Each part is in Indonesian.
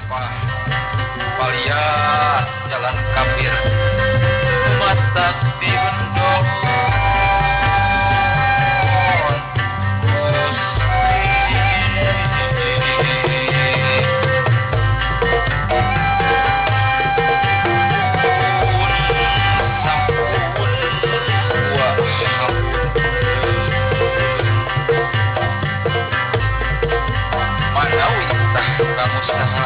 Wah, Palia Jalan Kapir Matak di Bendong Manawi tah kamu saha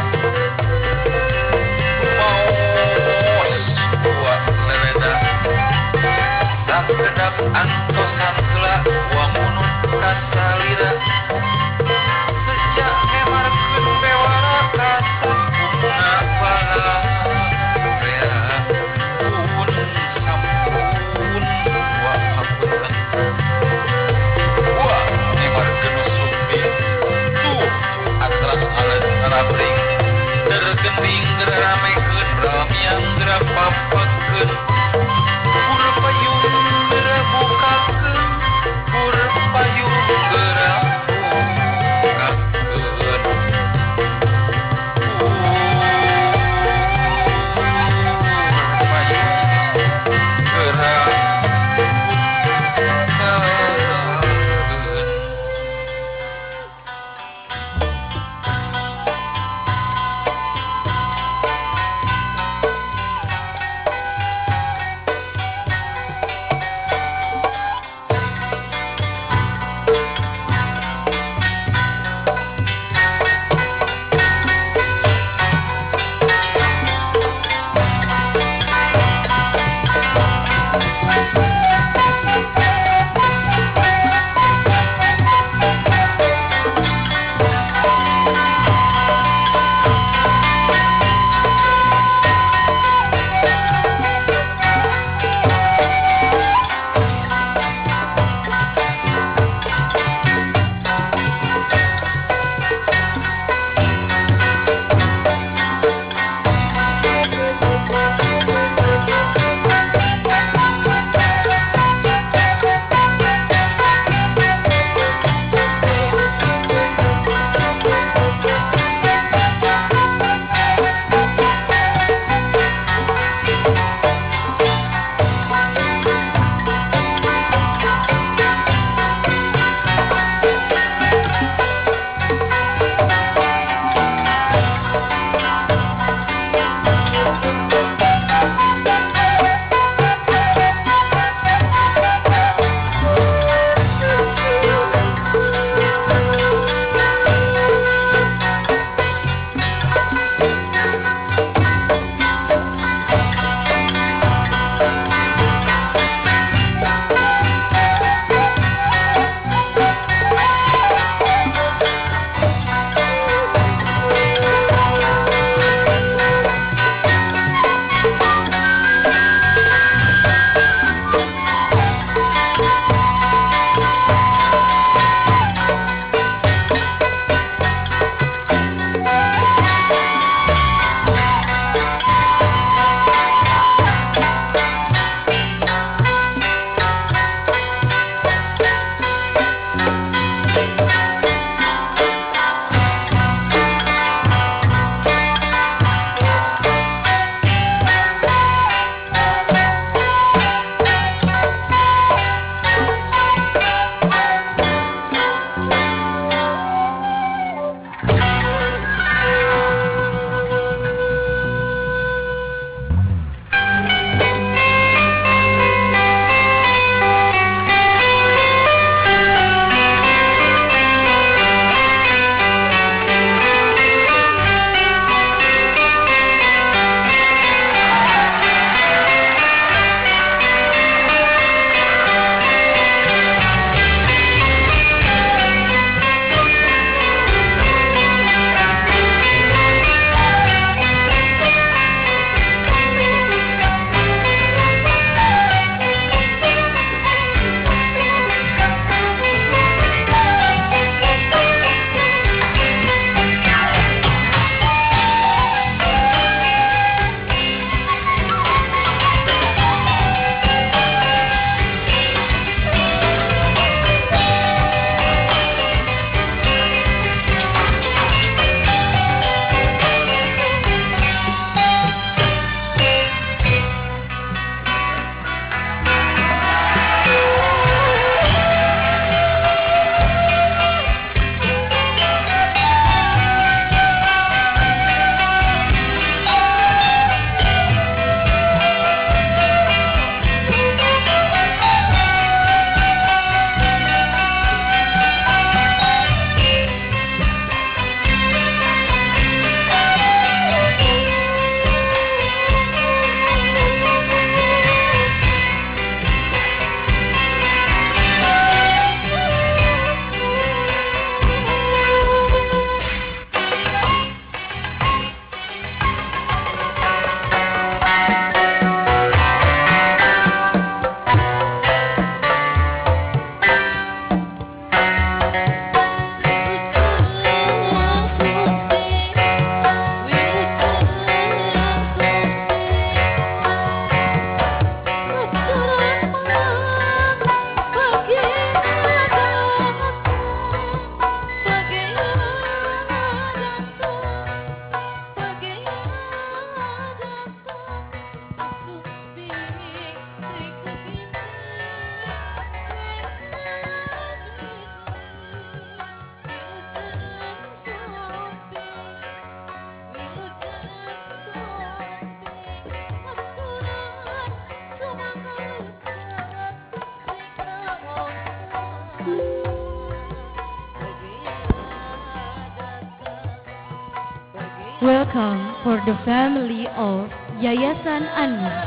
Welcome for the family of Yayasan An-Nur,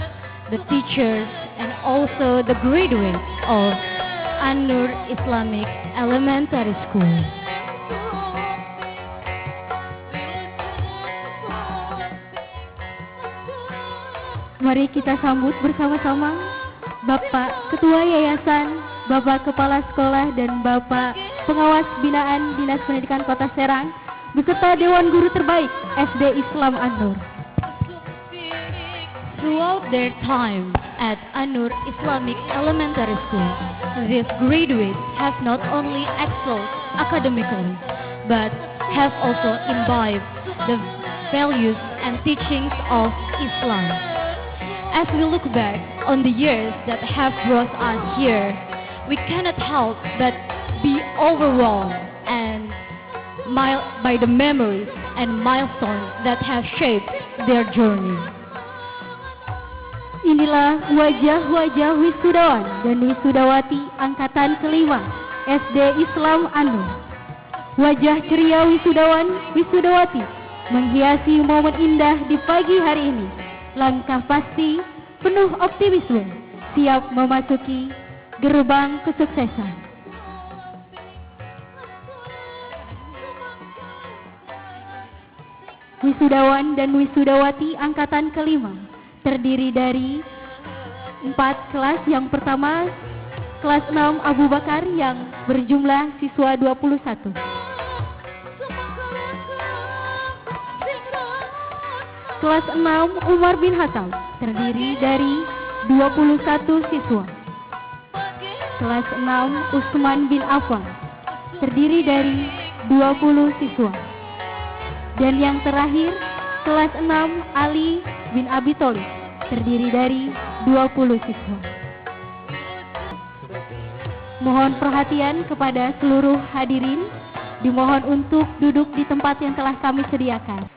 the teachers and also the graduates of An-Nur Islamic Elementary School. Mari kita sambut bersama-sama Bapak Ketua Yayasan, Bapak Kepala Sekolah, dan Bapak Pengawas Binaan Dinas Pendidikan Kota Serang beserta Dewan Guru Terbaik SD Islam An-Nur. Throughout their time at An-Nur Islamic Elementary School, these graduates have not only excelled academically, but have also imbibed the values and teachings of Islam. As we look back on the years that have brought us here, we cannot help but be overwhelmed and by the memories and milestones that have shaped their journey. Inilah wajah-wajah wisudawan dan wisudawati angkatan kelima SD Islam An-Nur. Wajah ceria wisudawan, wisudawati menghiasi momen indah di pagi hari ini. Langkah pasti, penuh optimisme, siap memasuki gerbang kesuksesan. Wisudawan dan wisudawati angkatan kelima terdiri dari 4 kelas. Yang pertama, kelas 6 Abu Bakar yang berjumlah siswa 21. Kelas 6 Umar bin Khattab terdiri dari 21 siswa. Kelas 6 Utsman bin Affan terdiri dari 20 siswa. Dan yang terakhir, kelas 6 Ali bin Abi Thalib terdiri dari 20 siswa. Mohon perhatian kepada seluruh hadirin, dimohon untuk duduk di tempat yang telah kami sediakan.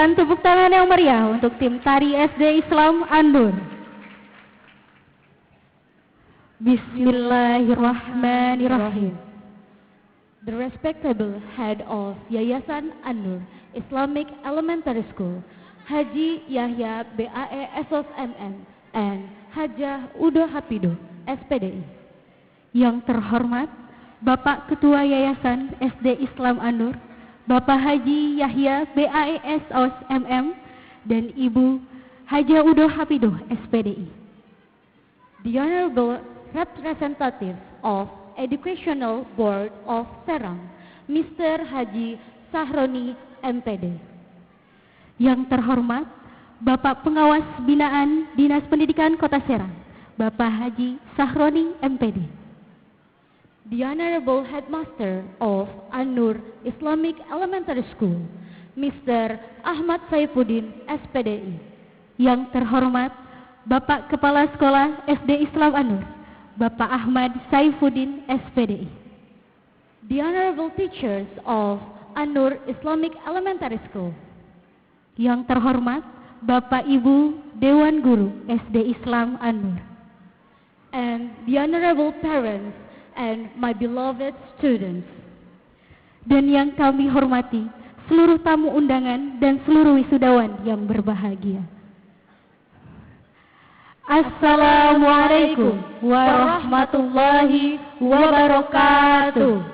Berikan tepuk tangan yang meriah untuk tim tari SD Islam An-Nur. Bismillahirrahmanirrahim. The respectable head of Yayasan An-Nur Islamic Elementary School, Haji Yahya BAE SOS MM and Hajah Udo Hapido SPDI. Yang terhormat Bapak Ketua Yayasan SD Islam An-Nur, Bapak Haji Yahya BAE SOS MM dan Ibu Hajah Udo Hapido SPDI. The Honorable Representative of Educational Board of Serang, Mr. Haji Sahroni MPD. Yang terhormat Bapak Pengawas Binaan Dinas Pendidikan Kota Serang, Bapak Haji Sahroni MPD. The Honorable Headmaster of An-Nur Islamic Elementary School, Mr. Ahmad Saifuddin SPDI. Yang terhormat Bapak Kepala Sekolah SD Islam An-Nur, Bapak Ahmad Saifuddin SPDI. The Honorable Teachers of An-Nur Islamic Elementary School. Yang terhormat Bapak Ibu Dewan Guru SD Islam An-Nur. And the Honorable Parents and my beloved students. Dan yang kami hormati seluruh tamu undangan dan seluruh wisudawan yang berbahagia. Assalamualaikum warahmatullahi wabarakatuh.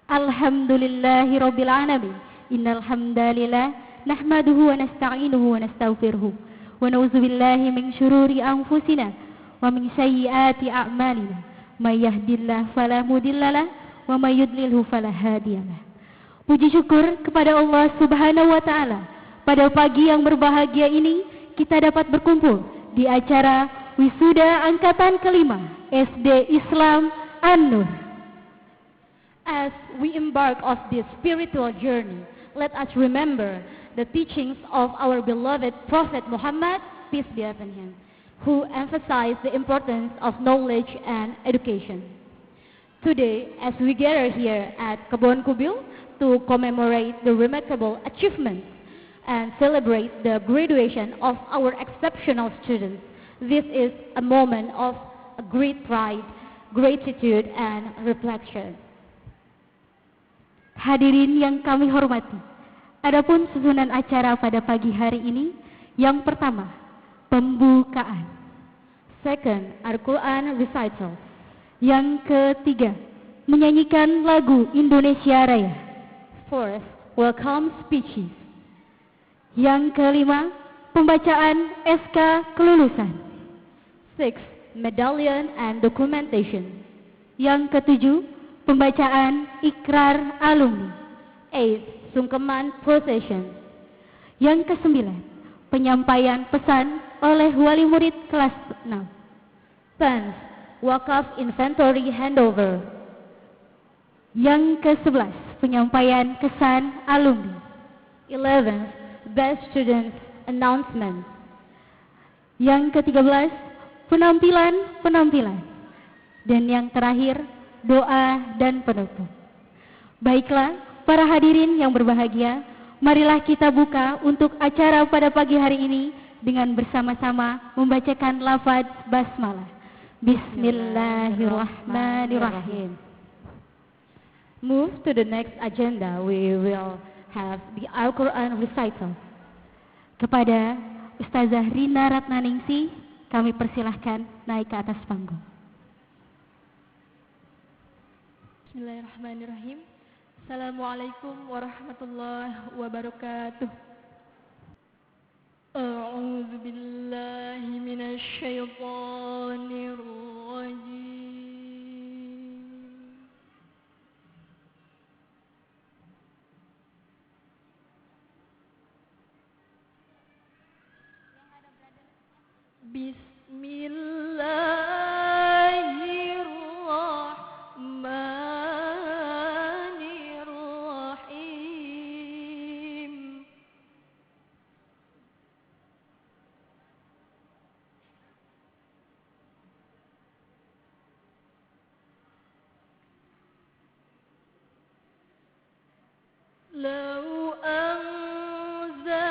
Alhamdulillahi rabbil alamin. Innal hamdalillah nahmaduhu wa nasta'inuhu wa nastaghfiruh. Wa na'udzu billahi min syururi anfusina wa min sayyiati a'malina. May yahdihillahu fala mudhillalah wa may yudlilhu fala hadiyalah. Puji syukur kepada Allah Subhanahu wa taala. Pada pagi yang berbahagia ini kita dapat berkumpul di acara wisuda angkatan kelima SD Islam An-Nur. As we embark on this spiritual journey, let us remember the teachings of our beloved Prophet Muhammad, peace be upon him, who emphasized the importance of knowledge and education. Today, as we gather here at Kebon Kubil to commemorate the remarkable achievements and celebrate the graduation of our exceptional students, this is a moment of great pride, gratitude, and reflection. Hadirin yang kami hormati, adapun susunan acara pada pagi hari ini, yang pertama, pembukaan. Second, Al-Quran recital. Yang ketiga, menyanyikan lagu Indonesia Raya. Fourth, welcome speeches. Yang kelima, pembacaan SK kelulusan. Sixth, medallion and documentation. Yang ketujuh, pembacaan ikrar alumni. Eighth, sungkeman procession. Yang kesembilan, penyampaian pesan oleh wali murid kelas 6. Tenth, wakaf inventory handover. Yang ke-11, penyampaian kesan alumni. 11th, best students announcement. Yang ke-13, penampilan. Dan yang terakhir, doa dan penutup. Baiklah, para hadirin yang berbahagia, marilah kita buka untuk acara pada pagi hari ini dengan bersama-sama membacakan lafaz basmalah. Bismillahirrahmanirrahim. Move to the next agenda. We will have the Al-Quran recital. Kepada Ustazah Rina Ratnaningsih, kami persilahkan naik ke atas panggung. Bismillahirrahmanirrahim. Assalamualaikum warahmatullahi wabarakatuh. A'udzu billahi minasy syaithanir rajim. Bismillahirrahmanirrahim. لو أنزلنا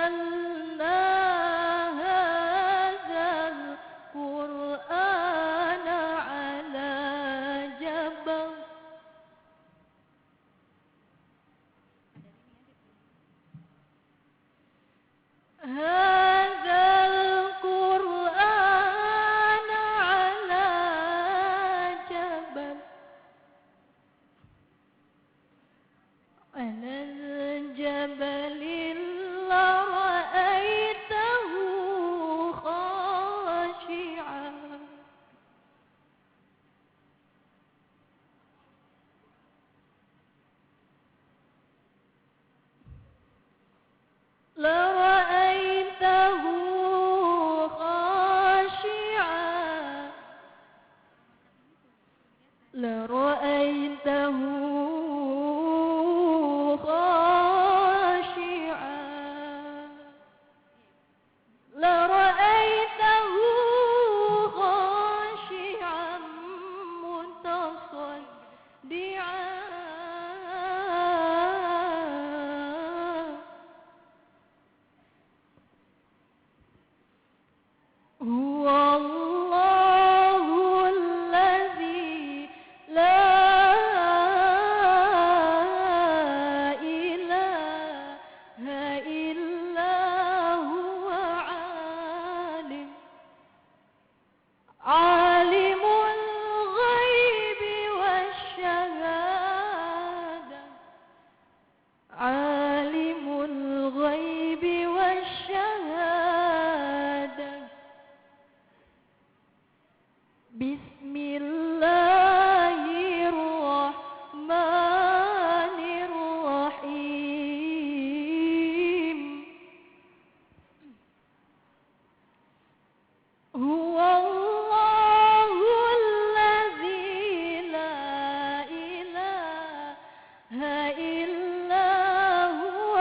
هذا القرآن على جبل هذا القرآن على جبل على الجبل لرأيته خاشعا لرأيته خاشعا لرأيته خاشعا لرأيته خاشعا متصدعا هو الله الذي لا إله إلا هو عالم الغيب والشهادة عالم الغيب والشهادة بسم الله الرحمن الرحيم هو الله الذي لا إله إلا هو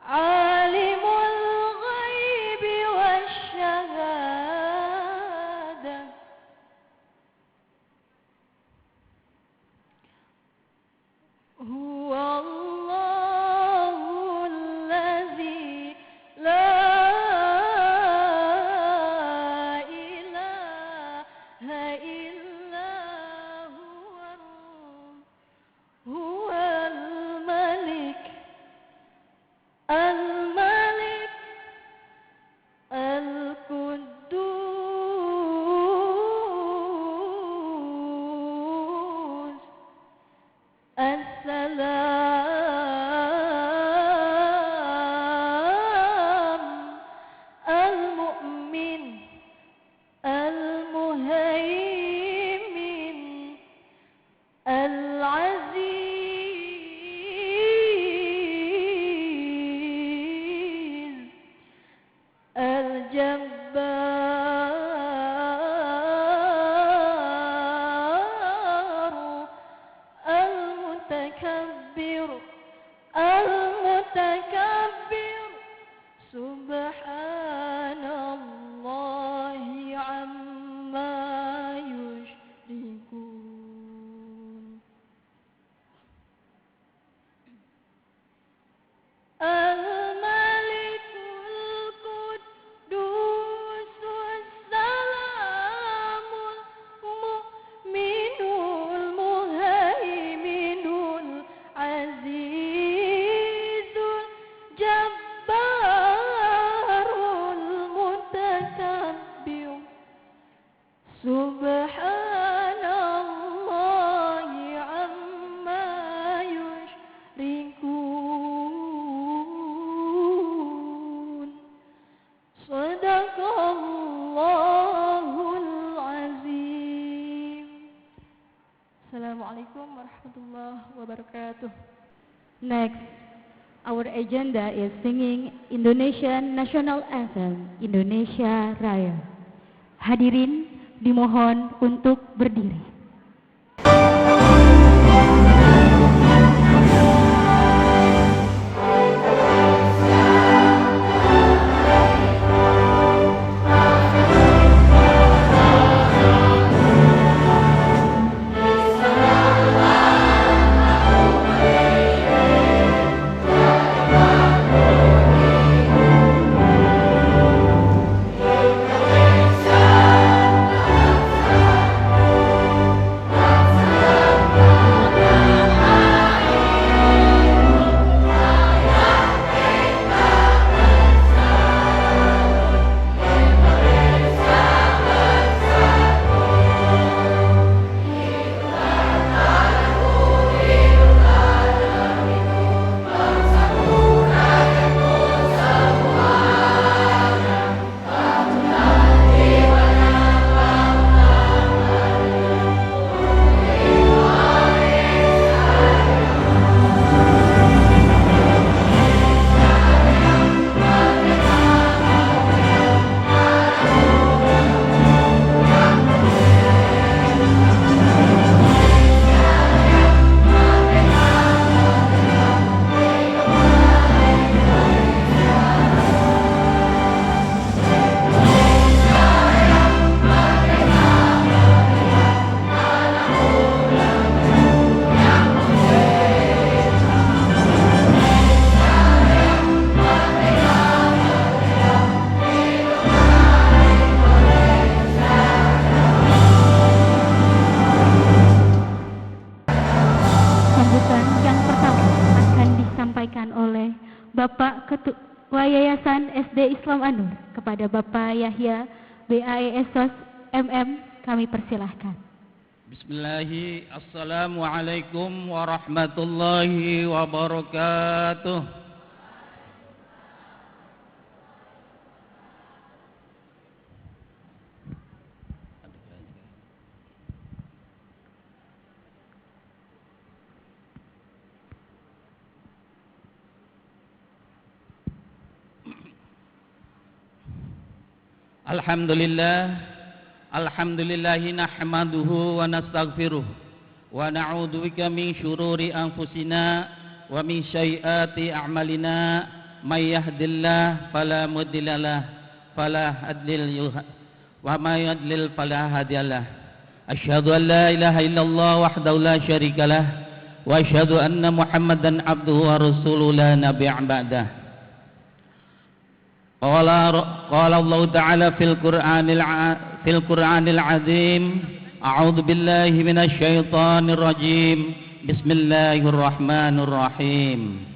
عالم الغيب والشهادة هو الله الذي لا إله إلا هو الملك القدوس السلام المؤمن المهيمن العزيز الجبار المتكبر سبحان الله عما يشركون الملك القدوس السلام المؤمن المهيمن العزيز الجبار المتكبر سبحان الله عما يشركون صدق الله العظيم. Assalamualaikum warahmatullahi wabarakatuh. Next, our agenda is singing Indonesian National Anthem, Indonesia Raya. Hadirin dimohon untuk berdiri. Ketua Yayasan SD Islam An-Nur, kepada Bapak Yahya BAESOS MM, kami persilahkan. Bismillahi, Assalamualaikum warahmatullahi wabarakatuh. Alhamdulillahi nahmaduhu wa nastaghfiruh wa na'udzu bika min syururi anfusina wa min sayyiati a'malina may yahdihillahu fala mudhillalah wa may yudlil fala hadiyalah. Asyhadu an la ilaha illallah wahdahu la syarikalah wa asyhadu anna Muhammadan abduhu wa rasuluhu la nabiyya ba'dah. Qala Allah Ta'ala fil Qur'anil Azim. A'udzu billahi minasy syaithanir rajim. Bismillahirrahmanirrahim.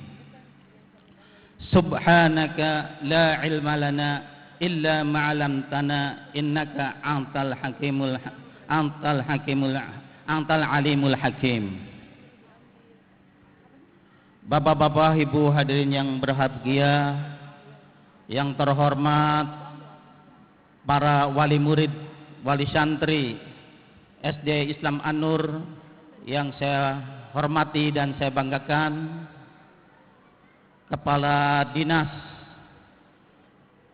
Subhanaka la ilma lana illa ma 'allamtana innaka antal alimul hakim. Bapak-bapak, ibu hadirin yang berbahagia, yang terhormat para wali murid, wali santri SD Islam An-Nur yang saya hormati dan saya banggakan, Kepala Dinas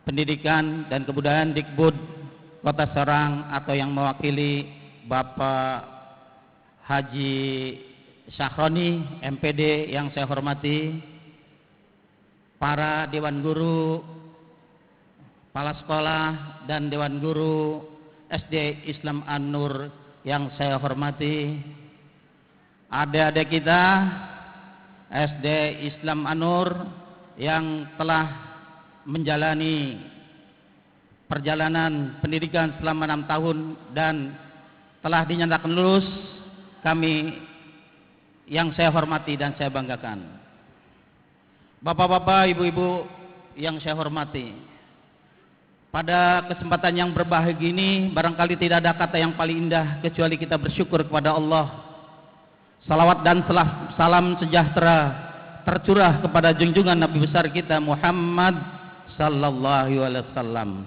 Pendidikan dan Kebudayaan Dikbud Kota Serang atau yang mewakili Bapak Haji Syahroni MPD yang saya hormati, para Dewan Guru, Kepala Sekolah dan Dewan Guru SD Islam An-Nur yang saya hormati, adik-adik kita SD Islam An-Nur yang telah menjalani perjalanan pendidikan selama 6 tahun dan telah dinyatakan lulus, kami yang saya hormati dan saya banggakan. Bapak-bapak, ibu-ibu yang saya hormati, pada kesempatan yang berbahagia ini barangkali tidak ada kata yang paling indah kecuali kita bersyukur kepada Allah. Salawat dan salam sejahtera tercurah kepada junjungan Nabi besar kita Muhammad sallallahu alaihi wasallam.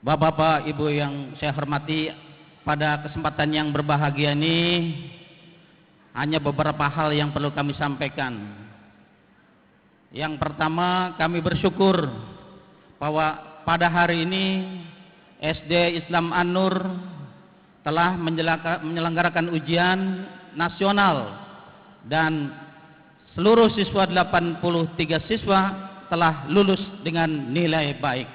Bapak-bapak, ibu yang saya hormati, pada kesempatan yang berbahagia ini hanya beberapa hal yang perlu kami sampaikan. Yang pertama, kami bersyukur bahwa pada hari ini SD Islam An-Nur telah menyelenggarakan ujian nasional dan seluruh siswa 83 siswa telah lulus dengan nilai baik.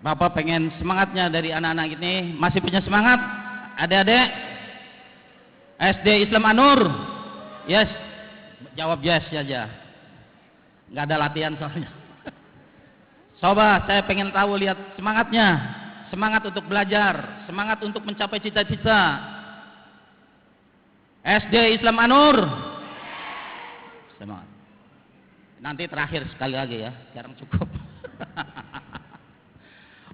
Bapak pengen semangatnya dari anak-anak ini, masih punya semangat adik-adik SD Islam An-Nur? Yes. Jawab yes saja, nggak ada latihan soalnya. Coba saya pengen tahu, lihat semangatnya, semangat untuk belajar, semangat untuk mencapai cita-cita. SD Islam An-Nur, semangat. Nanti terakhir sekali lagi ya, sekarang cukup.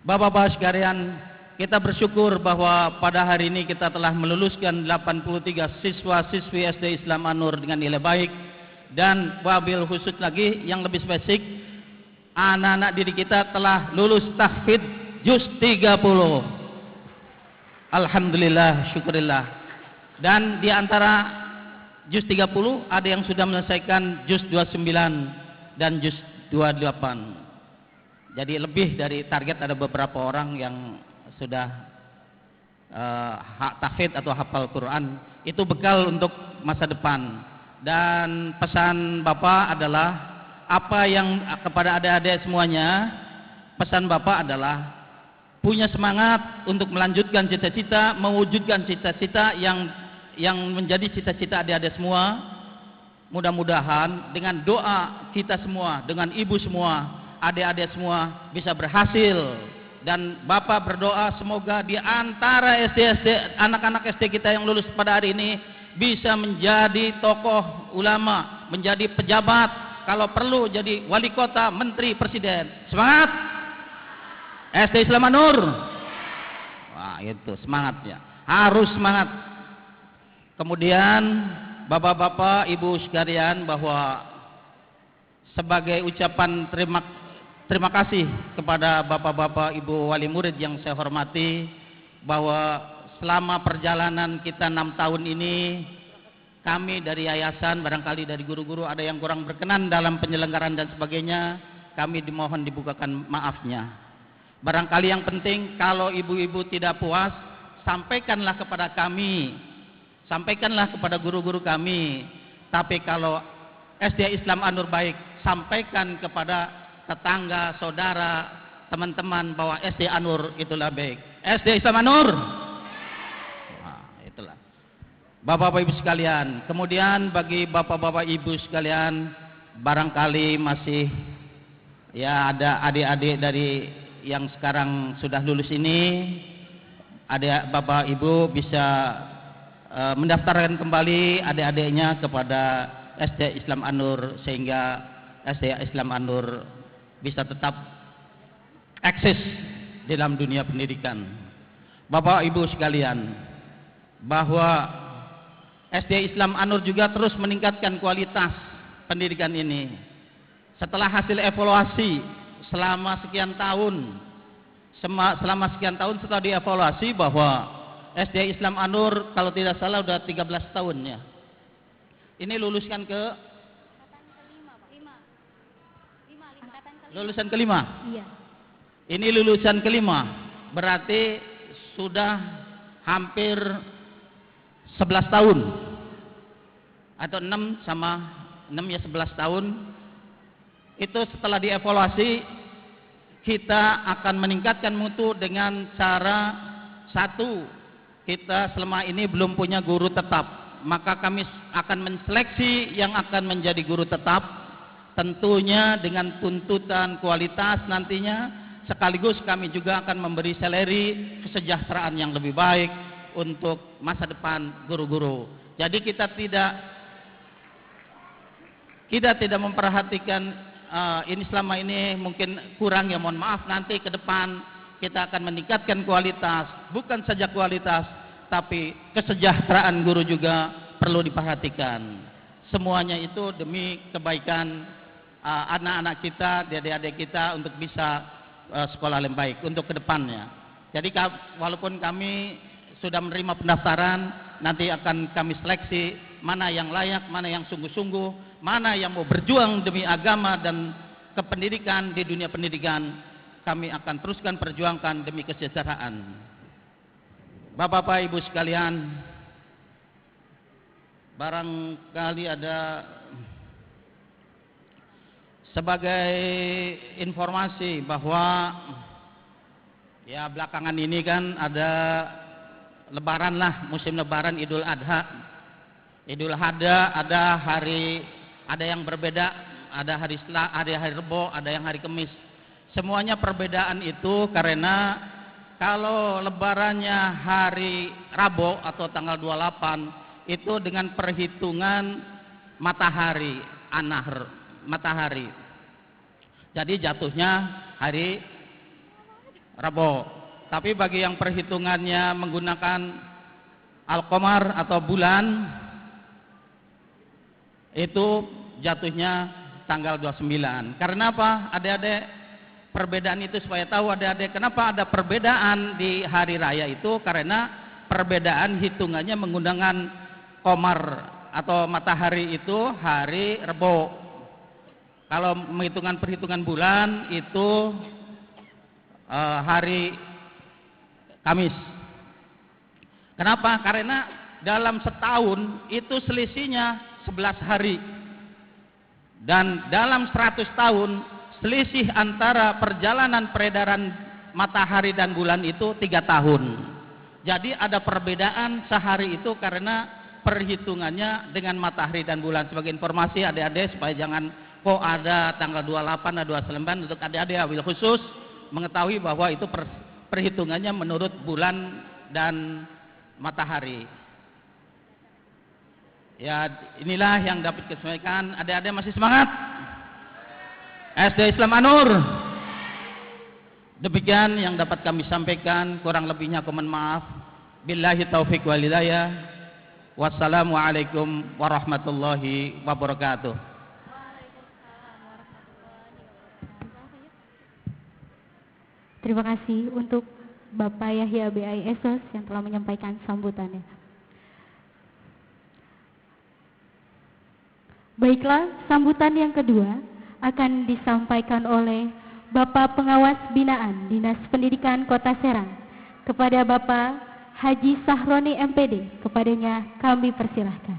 Bapak-bapak sekalian, kita bersyukur bahwa pada hari ini kita telah meluluskan 83 siswa-siswi SD Islam An-Nur dengan nilai baik, dan wabil khusus lagi yang lebih spesifik, anak-anak didik kita telah lulus tahfidz juz 30. Alhamdulillah, syukurillah. Dan di antara juz 30 ada yang sudah menyelesaikan juz 29 dan juz 28. Jadi lebih dari target, ada beberapa orang yang sudah tahfidz atau hafal Quran. Itu bekal untuk masa depan. Dan pesan Bapak adalah apa yang kepada adik-adik semuanya, pesan Bapak adalah punya semangat untuk melanjutkan cita-cita, mewujudkan cita-cita yang menjadi cita-cita adik-adik semua. Mudah-mudahan dengan doa kita semua, dengan ibu semua, adik-adik semua bisa berhasil. Dan Bapak berdoa semoga di antara anak-anak SD kita yang lulus pada hari ini, bisa menjadi tokoh ulama, menjadi pejabat, kalau perlu jadi wali kota, menteri, presiden. Semangat! SD Islam An-Nur. Wah, itu semangatnya. Harus semangat. Kemudian bapak-bapak, ibu sekalian, bahwa sebagai ucapan terima kasih kepada bapak-bapak, ibu wali murid yang saya hormati, bahwa selama perjalanan kita 6 tahun ini, kami dari yayasan, barangkali dari guru-guru ada yang kurang berkenan dalam penyelenggaraan dan sebagainya, kami dimohon dibukakan maafnya. Barangkali yang penting, kalau ibu-ibu tidak puas, sampaikanlah kepada kami, sampaikanlah kepada guru-guru kami. Tapi kalau SD Islam An-Nur baik, sampaikan kepada tetangga, saudara, teman-teman bahwa SD An-Nur itulah baik. SD Islam An-Nur. Nah, itulah. Bapak-bapak ibu sekalian, kemudian bagi bapak-bapak ibu sekalian, barangkali masih ya ada adik-adik dari yang sekarang sudah lulus ini, adik bapak ibu bisa mendaftarkan kembali adik-adiknya kepada SD Islam An-Nur, sehingga SD Islam An-Nur bisa tetap eksis dalam dunia pendidikan. Bapak ibu sekalian, bahwa SD Islam An-Nur juga terus meningkatkan kualitas pendidikan ini. Setelah hasil evaluasi selama sekian tahun, setelah dievaluasi bahwa SD Islam An-Nur kalau tidak salah udah 13 tahun ya. Ini luluskan ke lulusan kelima. Iya. Ini lulusan kelima, berarti sudah hampir 11 tahun atau 6 sama 6 ya 11 tahun. Itu setelah dievaluasi, kita akan meningkatkan mutu dengan cara satu, kita selama ini belum punya guru tetap, maka kami akan menseleksi yang akan menjadi guru tetap, tentunya dengan tuntutan kualitas nantinya. Sekaligus kami juga akan memberi salary kesejahteraan yang lebih baik untuk masa depan guru-guru. Jadi kita tidak memperhatikan ini selama ini mungkin kurang, ya mohon maaf, nanti ke depan kita akan meningkatkan kualitas, bukan saja kualitas tapi kesejahteraan guru juga perlu diperhatikan. Semuanya itu demi kebaikan anak-anak kita, adik-adik kita untuk bisa sekolah yang baik untuk kedepannya. Jadi walaupun kami sudah menerima pendaftaran, nanti akan kami seleksi mana yang layak, mana yang sungguh-sungguh, mana yang mau berjuang demi agama dan kependidikan di dunia pendidikan. Kami akan teruskan perjuangkan demi kesejahteraan. Bapak-bapak ibu sekalian, barangkali ada sebagai informasi bahwa ya belakangan ini kan ada lebaran lah, musim lebaran, Idul Adha. Idul Adha ada yang berbeda, ada hari Rebo, ada yang hari Kamis. Semuanya perbedaan itu karena kalau lebarannya hari Rabu atau tanggal 28 itu dengan perhitungan matahari, matahari. Jadi jatuhnya hari Rabu. Tapi bagi yang perhitungannya menggunakan Al-Qamar atau bulan, itu jatuhnya tanggal 29. Karena apa? Adik-adik, perbedaan itu supaya tahu adik-adik kenapa ada perbedaan di hari raya itu, karena perbedaan hitungannya menggunakan Qamar atau matahari itu hari Rebo. Kalau perhitungan bulan itu hari Kamis. Kenapa? Karena dalam setahun itu selisihnya 11 hari. Dan dalam 100 tahun selisih antara perjalanan peredaran matahari dan bulan itu 3 tahun. Jadi ada perbedaan sehari itu karena perhitungannya dengan matahari dan bulan. Sebagai informasi adik-adik supaya jangan kok ada tanggal 28 atau 29, untuk adik-adik wabil khusus mengetahui bahwa itu perhitungannya menurut bulan dan matahari. Ya, inilah yang dapat disampaikan. Adik-adik masih semangat? SD Islam An-Nur. Demikian yang dapat kami sampaikan, kurang lebihnya aku mohon maaf. Billahi taufiq wal hidayah. Wassalamualaikum warahmatullahi wabarakatuh. Terima kasih untuk Bapak Yahya BAI Esos yang telah menyampaikan sambutannya. Baiklah, sambutan yang kedua akan disampaikan oleh Bapak Pengawas Binaan Dinas Pendidikan Kota Serang kepada Bapak Haji Sahroni MPD. Kepadanya kami persilahkan.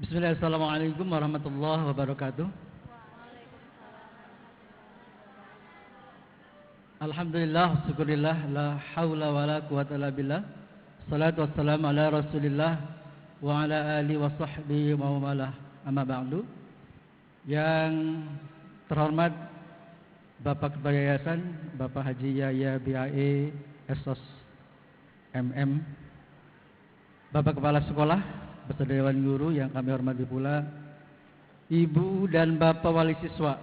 Bismillahirrahmanirrahim. Assalamualaikum warahmatullahi wabarakatuh. Alhamdulillah, syukurillah, la haula wa la quwata illa billah. Salatu wassalamu ala Rasulillah wa ala alihi wa sahbihi wa mawalah. Amma ba'du. Yang terhormat Bapak Kepala Yayasan, Bapak Haji Yahya BAI Esos MM, Bapak Kepala Sekolah beserta Dewan Guru yang kami hormati pula, Ibu dan Bapak Wali Siswa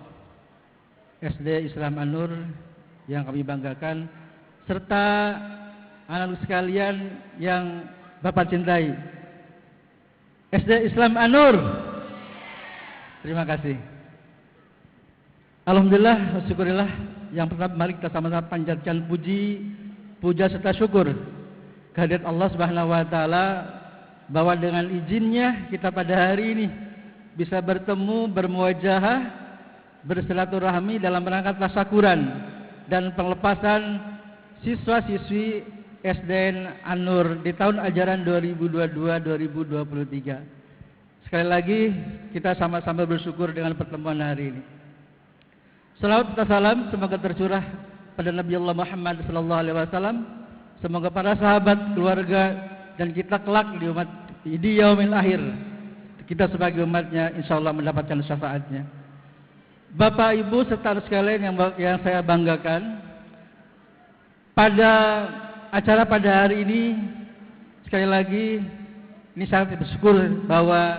SD Islam An-Nur yang kami banggakan, serta anak-anak sekalian yang Bapak cintai. SD Islam An-Nur. Terima kasih. Alhamdulillah, syukurillah. Yang pertama mari kita sama-sama panjatkan puja serta syukur kehadirat Allah Subhanahu wa taala bahwa dengan izinnya kita pada hari ini bisa bertemu, bermuajahah, bersilaturahmi dalam rangka tasyakuran dan pelepasan siswa-siswi SDN An-Nur di tahun ajaran 2022-2023. Sekali lagi kita sama-sama bersyukur dengan pertemuan hari ini. Salawat dan salam semoga tercurah pada Nabi Allah Muhammad SAW. Semoga para sahabat, keluarga dan kita kelak di yaumil akhir, kita sebagai umatnya insyaallah mendapatkan syafaatnya. Bapak Ibu serta sekalian yang saya banggakan, pada acara pada hari ini sekali lagi ini sangat bersyukur bahwa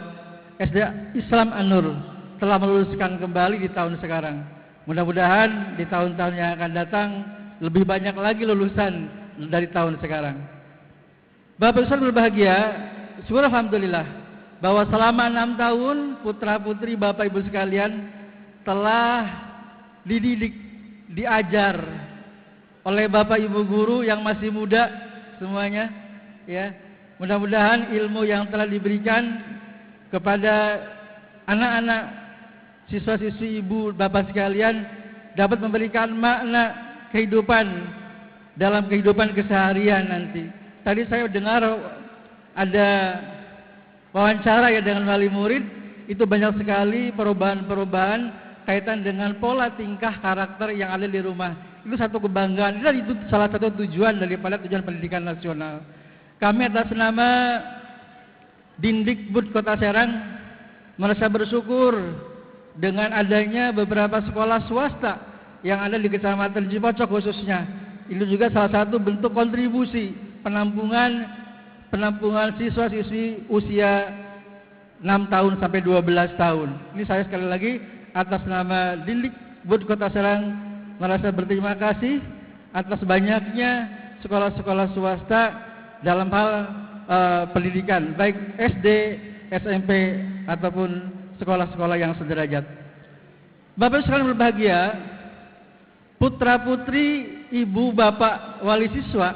SD Islam An-Nur telah meluluskan kembali di tahun sekarang. Mudah-mudahan di tahun-tahun yang akan datang lebih banyak lagi lulusan dari tahun sekarang. Bapak Ibu berbahagia, syukur alhamdulillah bahwa selama 6 tahun putra-putri Bapak Ibu sekalian telah dididik, diajar oleh Bapak Ibu guru yang masih muda semuanya, ya. Mudah-mudahan ilmu yang telah diberikan kepada anak-anak siswa-siswi ibu bapak sekalian dapat memberikan makna kehidupan dalam kehidupan keseharian nanti. Tadi saya dengar ada wawancara ya dengan wali murid, itu banyak sekali perubahan-perubahan kaitan dengan pola tingkah karakter yang ada di rumah. Itu satu kebanggaan, dan itu salah satu tujuan daripada tujuan pendidikan nasional. Kami atas nama Dindikbud Kota Serang merasa bersyukur dengan adanya beberapa sekolah swasta yang ada di Kecamatan Cipocok khususnya. Itu juga salah satu bentuk kontribusi penampungan siswa-siswi usia 6 tahun sampai 12 tahun. Ini saya sekali lagi atas nama Dindikbud Kota Serang merasa berterima kasih atas banyaknya sekolah-sekolah swasta dalam hal pendidikan, baik SD, SMP ataupun sekolah-sekolah yang sederajat. Bapak sekalian berbahagia, putra-putri, ibu, bapak, wali siswa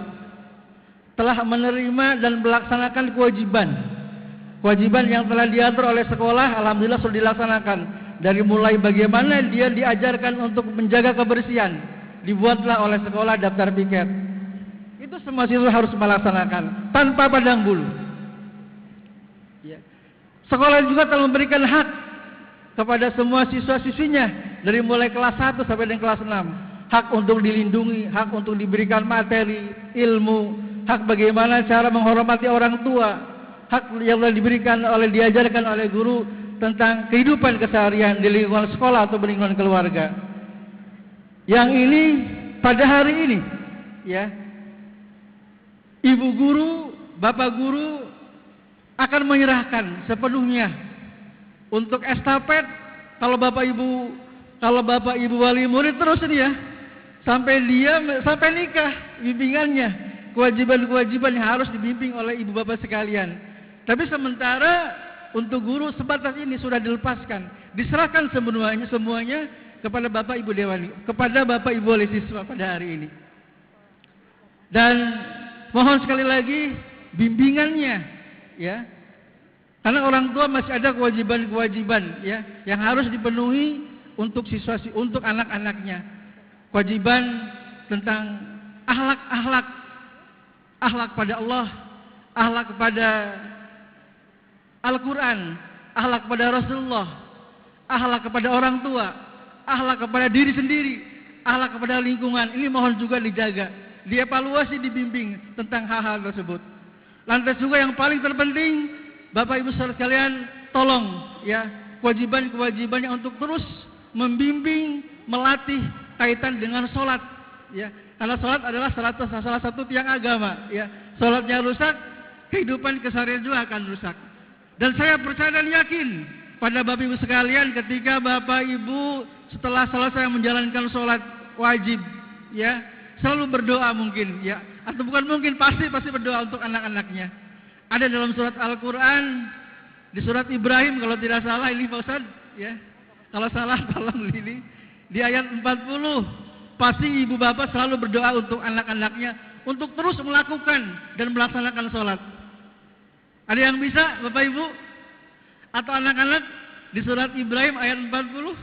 telah menerima dan melaksanakan kewajiban yang telah diatur oleh sekolah. Alhamdulillah sudah dilaksanakan. Dari mulai bagaimana dia diajarkan untuk menjaga kebersihan, dibuatlah oleh sekolah daftar piket. Itu semua siswa harus melaksanakan tanpa pandang bulu. Ya. Sekolah juga telah memberikan hak kepada semua siswa-siswinya dari mulai kelas 1 sampai dengan kelas 6. Hak untuk dilindungi, hak untuk diberikan materi, ilmu, hak bagaimana cara menghormati orang tua, hak yang telah diberikan diajarkan oleh guru tentang kehidupan keseharian di lingkungan sekolah atau lingkungan keluarga. Yang ini pada hari ini, ya, ibu guru, bapak guru akan menyerahkan sepenuhnya untuk estafet. Kalau bapak ibu wali murid terus ini ya, sampai nikah, bimbingannya, kewajiban-kewajiban yang harus dibimbing oleh ibu bapak sekalian. Tapi sementara untuk guru sebatas ini sudah dilepaskan, diserahkan semuanya kepada bapak ibu dewani, kepada bapak ibu wali siswa pada hari ini. Dan mohon sekali lagi bimbingannya, ya, karena orang tua masih ada kewajiban-kewajiban, ya, yang harus dipenuhi untuk siswa, untuk anak-anaknya. Kewajiban tentang akhlak pada Allah, akhlak kepada Al-Quran, akhlak kepada Rasulullah, akhlak kepada orang tua, akhlak kepada diri sendiri, akhlak kepada lingkungan. Ini mohon juga dijaga, dievaluasi, dibimbing tentang hal-hal tersebut. Lantas juga yang paling terpenting, Bapak Ibu sekalian, tolong ya, kewajiban-kewajibannya untuk terus membimbing, melatih kaitan dengan sholat, ya, karena sholat adalah salah satu tiang agama, ya. Sholatnya rusak, kehidupan keseharian juga akan rusak. Dan saya percaya dan yakin pada Bapak Ibu sekalian, ketika Bapak Ibu setelah selesai menjalankan sholat wajib, ya, selalu berdoa mungkin, ya, atau bukan mungkin, pasti berdoa untuk anak-anaknya. Ada dalam surat Al-Quran, di surat Ibrahim kalau tidak salah, ini Pak Ustadz, ya, kalau salah tolong ini, di ayat 40, pasti ibu bapak selalu berdoa untuk anak-anaknya untuk terus melakukan dan melaksanakan sholat. Ada yang bisa Bapak Ibu atau anak-anak di surat Ibrahim ayat 40?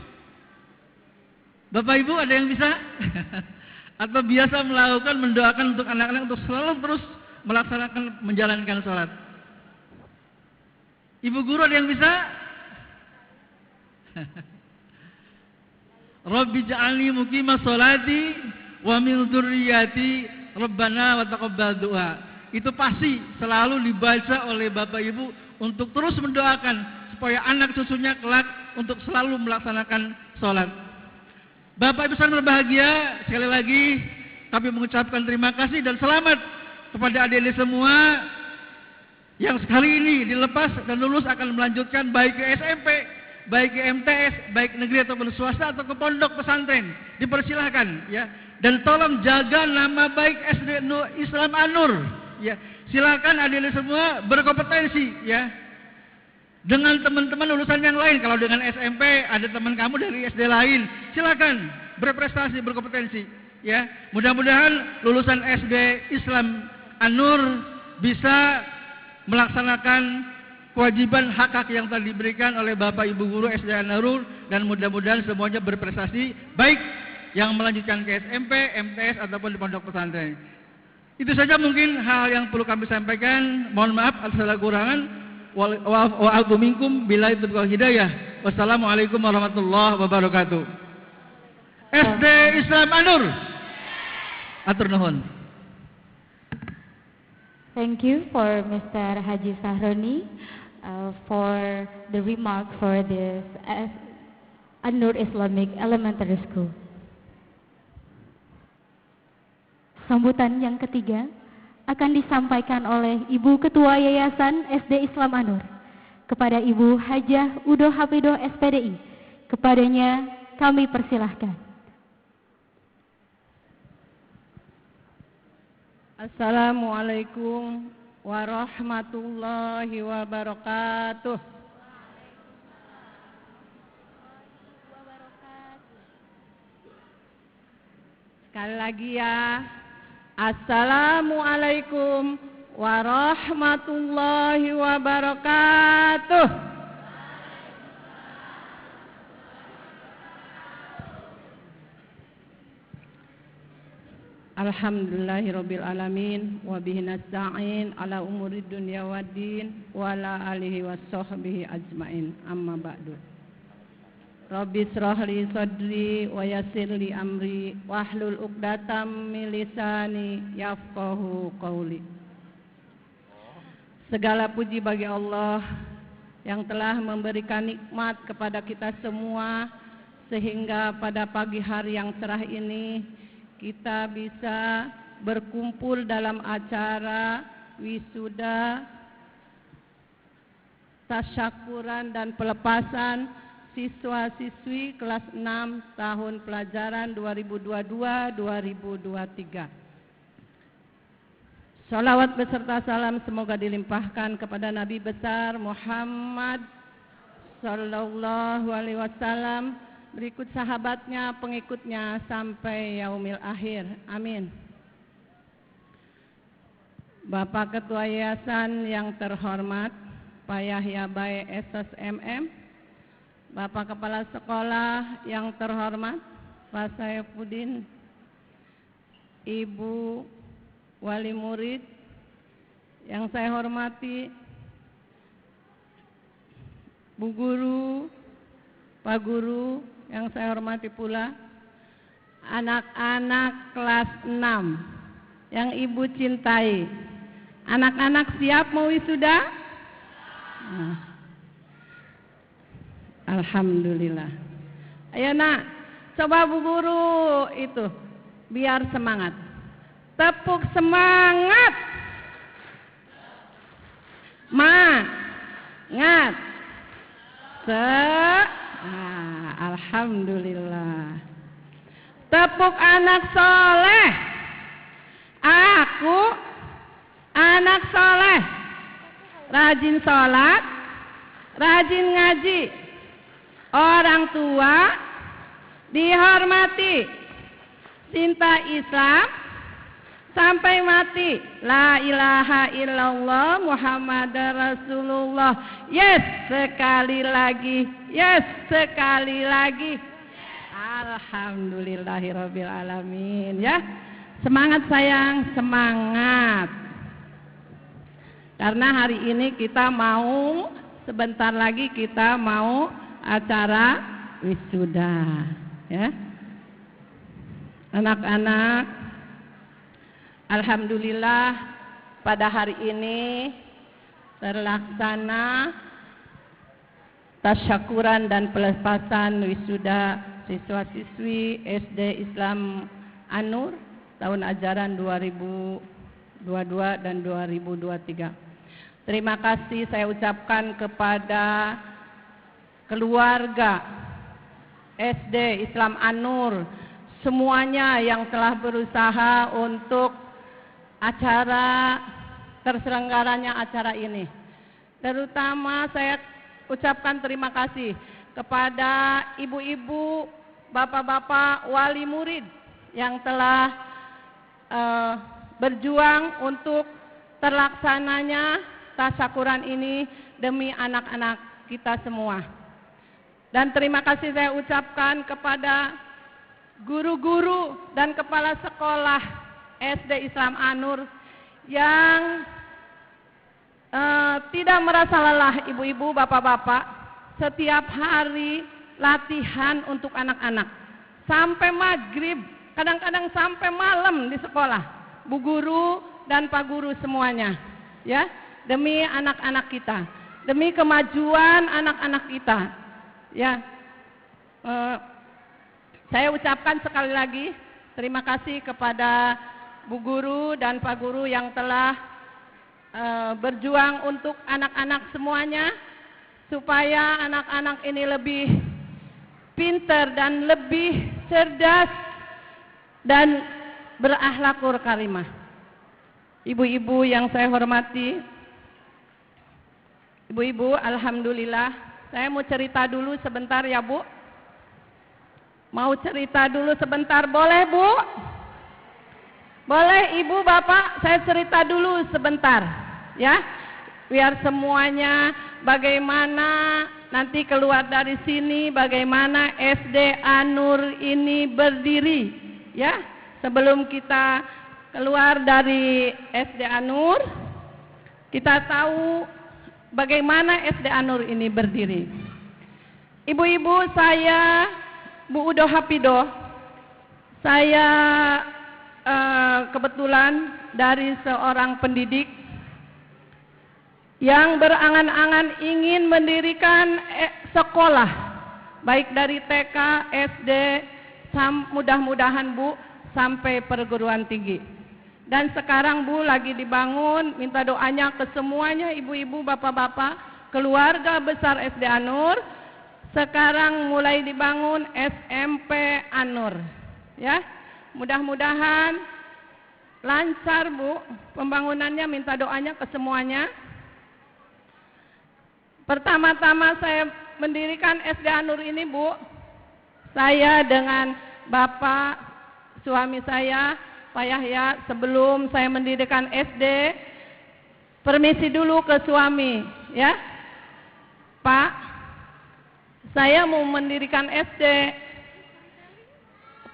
Bapak Ibu ada yang bisa? Atau biasa melakukan, mendoakan untuk anak-anak untuk selalu terus melaksanakan, menjalankan sholat? Ibu guru ada yang bisa? Rabbi ja'alni muqimah sholati wa min dzurriyyati rabbana wa taqabbal du'a. Itu pasti selalu dibaca oleh Bapak Ibu untuk terus mendoakan supaya anak cucunya kelak untuk selalu melaksanakan sholat. Bapak Ibu sangat berbahagia, sekali lagi kami mengucapkan terima kasih dan selamat kepada adik-adik semua yang sekali ini dilepas dan lulus akan melanjutkan baik ke SMP, baik ke MTS, baik negeri ataupun swasta atau ke pondok pesantren. Dipersilahkan, ya. Dan tolong jaga nama baik SD Islam An-Nur. Ya, silakan adik-adik semua berkompetensi, ya, dengan teman-teman lulusan yang lain. Kalau dengan SMP ada teman kamu dari SD lain, silakan berprestasi, berkompetensi, ya. Mudah-mudahan lulusan SD Islam An-Nur bisa melaksanakan kewajiban hak-hak yang telah diberikan oleh Bapak Ibu guru SD An-Nur, dan mudah-mudahan semuanya berprestasi, baik yang melanjutkan ke SMP, MTS ataupun di pondok pesantren. Itu saja mungkin hal yang perlu kami sampaikan. Mohon maaf atas segala kekurangan. Wa'alaikum minkum billahi taufiq wal hidayah. Wassalamualaikum warahmatullahi wabarakatuh. SD Islam An-Nur. Atur nuhun. Thank you for Mr. Haji Sahroni for the remark for this An-Nur Islamic Elementary School. Sambutan yang ketiga akan disampaikan oleh Ibu Ketua Yayasan SD Islam An-Nur kepada Ibu Hajah Udo Hafidoh SPDI. Kepadanya kami persilahkan. Assalamualaikum warahmatullahi wabarakatuh. Sekali lagi ya. Assalamualaikum warahmatullahi wabarakatuh. Alhamdulillahirabbil alamin wa bihi nasta'in ala umurid dunya waddin wa ala alihi washabbihi ajmain. Amma ba'du. Rabbi shrah li sadri wa yassir li amri wahlul 'uqdatam min lisani yafqahu qawli. Segala puji bagi Allah yang telah memberikan nikmat kepada kita semua sehingga pada pagi hari yang cerah ini kita bisa berkumpul dalam acara wisuda, tasyakuran dan pelepasan siswa-siswi kelas 6 tahun pelajaran 2022-2023. Salawat beserta salam semoga dilimpahkan kepada Nabi besar Muhammad Sallallahu Alaihi Wasallam, berikut sahabatnya, pengikutnya sampai yaumil akhir. Amin. Bapak Ketua Yayasan yang terhormat Pak Yahya Bae SSMM, Bapak Kepala Sekolah yang terhormat Pak Saifuddin, Ibu Wali Murid yang saya hormati, Bu Guru, Pak Guru yang saya hormati pula, anak-anak kelas 6 yang Ibu cintai. Anak-anak siap mau wisuda? Alhamdulillah. Ayo nak, coba Bu Guru itu biar semangat. Tepuk semangat. Semangat. Alhamdulillah. Tepuk anak soleh. Aku anak soleh, rajin sholat, rajin ngaji, orang tua dihormati, cinta Islam sampai mati, la ilaha illallah Muhammad Rasulullah. Yes, sekali lagi, yes, sekali lagi. Alhamdulillahirabbil alamin. Ya, semangat sayang, semangat. Karena hari ini kita mau, sebentar lagi kita mau acara wisuda, ya. Anak-anak, alhamdulillah pada hari ini terlaksana tasyakuran dan pelepasan wisuda siswa-siswi SD Islam An-Nur tahun ajaran 2022 dan 2023. Terima kasih saya ucapkan kepada keluarga SD Islam An-Nur, semuanya yang telah berusaha untuk acara terselenggaranya acara ini. Terutama saya ucapkan terima kasih kepada ibu-ibu, bapak-bapak wali murid yang telah berjuang untuk terlaksananya tasyakuran ini demi anak-anak kita semua. Dan terima kasih saya ucapkan kepada guru-guru dan kepala sekolah SD Islam An-Nur yang tidak merasa lelah, ibu-ibu, bapak-bapak, setiap hari latihan untuk anak-anak sampai maghrib, kadang-kadang sampai malam di sekolah, Bu Guru dan Pak Guru semuanya, ya, demi anak-anak kita, demi kemajuan anak-anak kita, ya. Saya ucapkan sekali lagi terima kasih kepada Bu Guru dan Pak Guru yang telah berjuang untuk anak-anak semuanya, supaya anak-anak ini lebih pintar dan lebih cerdas dan berakhlakul karimah. Ibu-ibu yang saya hormati, ibu-ibu, alhamdulillah, saya mau cerita dulu sebentar ya Bu. Mau cerita dulu sebentar, boleh Bu? Boleh Ibu, Bapak, saya cerita dulu sebentar, ya. Biar semuanya bagaimana nanti keluar dari sini, bagaimana SD An-Nur ini berdiri, ya. Sebelum kita keluar dari SD An-Nur, kita tahu bagaimana SD An-Nur ini berdiri. Ibu-ibu, saya Bu Udo Hafidoh, saya kebetulan dari seorang pendidik yang berangan-angan ingin mendirikan sekolah baik dari TK, SD, mudah-mudahan Bu sampai perguruan tinggi. Dan sekarang Bu lagi dibangun, minta doanya ke semuanya ibu-ibu, bapak-bapak, keluarga besar SD An-Nur. Sekarang mulai dibangun SMP An-Nur. Ya, mudah-mudahan lancar Bu pembangunannya, minta doanya ke semuanya. Pertama-tama saya mendirikan SD An-Nur ini Bu, saya dengan Bapak suami saya Pak Yahya, sebelum saya mendirikan SD, permisi dulu ke suami, ya Pak, saya mau mendirikan SD,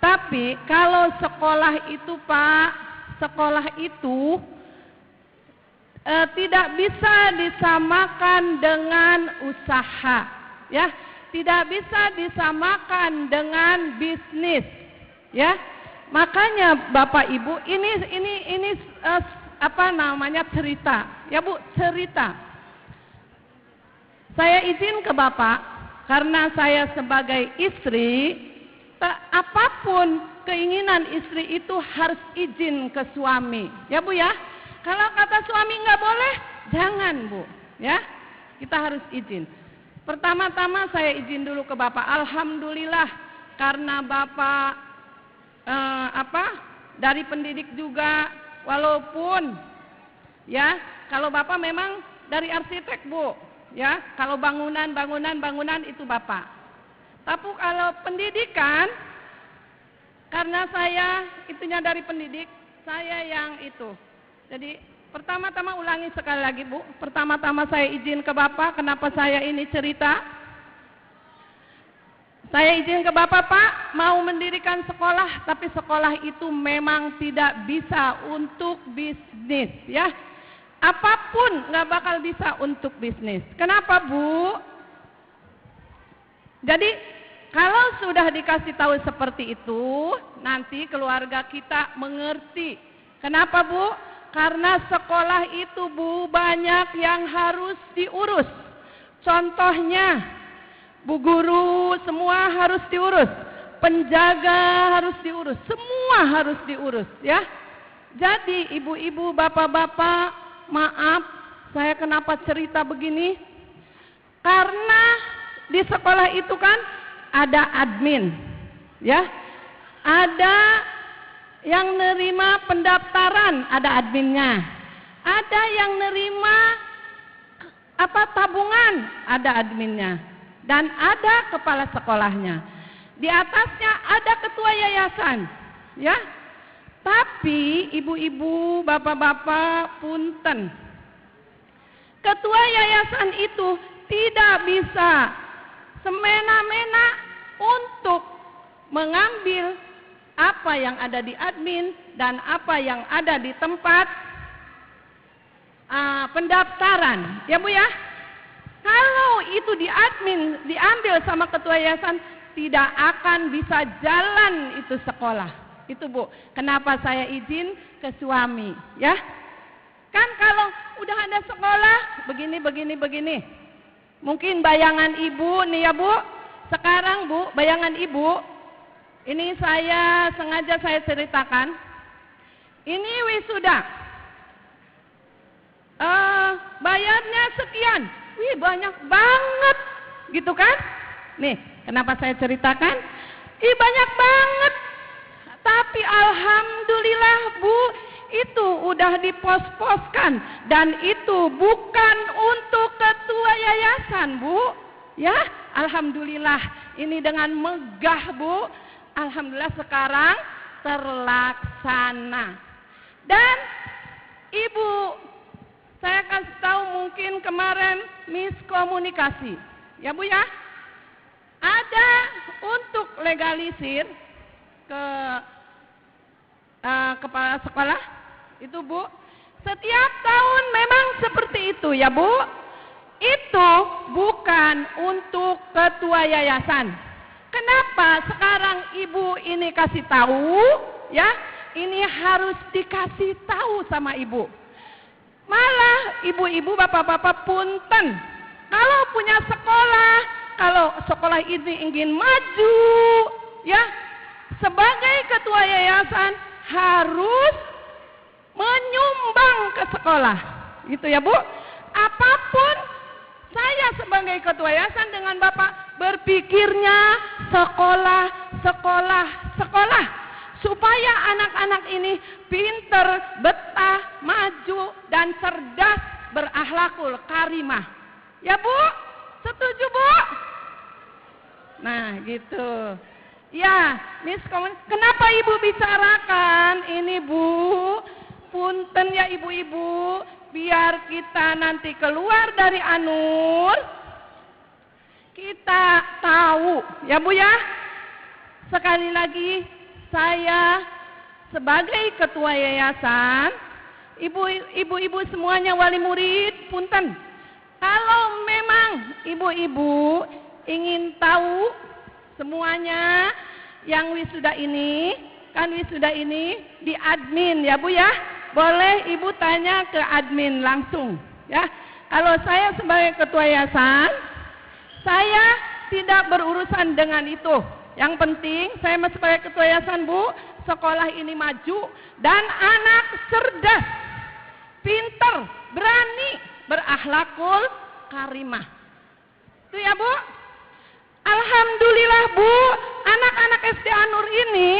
tapi kalau sekolah itu Pak, sekolah itu tidak bisa disamakan dengan usaha, ya, tidak bisa disamakan dengan bisnis, ya. Makanya Bapak Ibu, ini apa namanya, cerita, ya Bu, cerita. Saya izin ke Bapak karena saya sebagai istri, apapun keinginan istri itu harus izin ke suami, ya Bu ya. Kalau kata suami nggak boleh, jangan Bu, ya. Kita harus izin. Pertama-tama saya izin dulu ke Bapak. Alhamdulillah karena Bapak dari pendidik juga, walaupun ya kalau Bapak memang dari arsitek Bu, ya. Kalau bangunan itu Bapak. Tapi kalau pendidikan, karena saya itunya dari pendidik, saya yang itu. Jadi pertama-tama ulangi sekali lagi Bu, pertama-tama saya izin ke Bapak, kenapa saya ini cerita. Saya izin ke Bapak, Pak, mau mendirikan sekolah, tapi sekolah itu memang tidak bisa untuk bisnis, ya. Apapun nggak bakal bisa untuk bisnis. Kenapa Bu? Jadi kalau sudah dikasih tahu seperti itu, nanti keluarga kita mengerti. Kenapa Bu? Karena sekolah itu Bu banyak yang harus diurus. Contohnya, Bu guru semua harus diurus, penjaga harus diurus, semua harus diurus, ya. Jadi ibu-ibu, bapak-bapak, maaf saya kenapa cerita begini, karena di sekolah itu kan ada admin, ya, ada yang nerima pendaftaran, ada adminnya, ada yang nerima tabungan, ada adminnya, dan ada kepala sekolahnya. Di atasnya ada ketua yayasan, ya. Tapi ibu-ibu, bapak-bapak, punten. Ketua yayasan itu tidak bisa semena-mena untuk mengambil apa yang ada di admin dan apa yang ada di tempat pendaftaran, ya Bu ya. Kalau itu di admin diambil sama ketua yayasan, tidak akan bisa jalan itu sekolah. Itu Bu, kenapa saya izin ke suami, ya. Kan kalau udah ada sekolah begini. Mungkin bayangan ibu nih ya Bu. Sekarang Bu, bayangan ibu, ini saya sengaja saya ceritakan. Ini wisuda, bayarnya sekian. Wih, banyak banget, gitu kan? Nih, kenapa saya ceritakan? Ih, banyak banget. Tapi alhamdulillah Bu, itu udah dipos-poskan dan itu bukan untuk ketua yayasan Bu, ya. Alhamdulillah ini dengan megah Bu. Alhamdulillah sekarang terlaksana. Dan Ibu, saya kasih tahu mungkin kemarin miskomunikasi, ya Bu ya. Ada untuk legalisir ke kepala sekolah itu Bu, setiap tahun memang seperti itu ya Bu. Itu bukan untuk ketua yayasan. Kenapa sekarang Ibu ini kasih tahu, ya? Ini harus dikasih tahu sama Ibu. Malah ibu-ibu, bapak-bapak punten, kalau punya sekolah kalau sekolah ini ingin maju, ya, sebagai ketua yayasan harus menyumbang ke sekolah. Gitu ya, Bu. Apapun saya sebagai ketua yayasan dengan Bapak berpikirnya sekolah, sekolah, sekolah. Supaya anak-anak ini pinter, betah, maju, dan cerdas, berakhlakul karimah. Ya, Bu? Setuju, Bu? Nah, gitu. Ya, kenapa Ibu bicarakan ini, Bu? Punten ya ibu-ibu, biar kita nanti keluar dari Anur, kita tahu, ya Bu ya. Sekali lagi, saya sebagai ketua yayasan, ibu-ibu semuanya wali murid, punten. Kalau memang ibu-ibu ingin tahu semuanya yang wisuda ini, kan wisuda ini di admin ya Bu ya. Boleh ibu tanya ke admin langsung ya. Kalau saya sebagai ketua yayasan, saya tidak berurusan dengan itu. Yang penting saya sebagai ketua yayasan, Bu, sekolah ini maju dan anak cerdas, pinter, berani, berakhlakul karimah. Itu ya, Bu. Alhamdulillah, Bu, anak-anak SD Anur ini,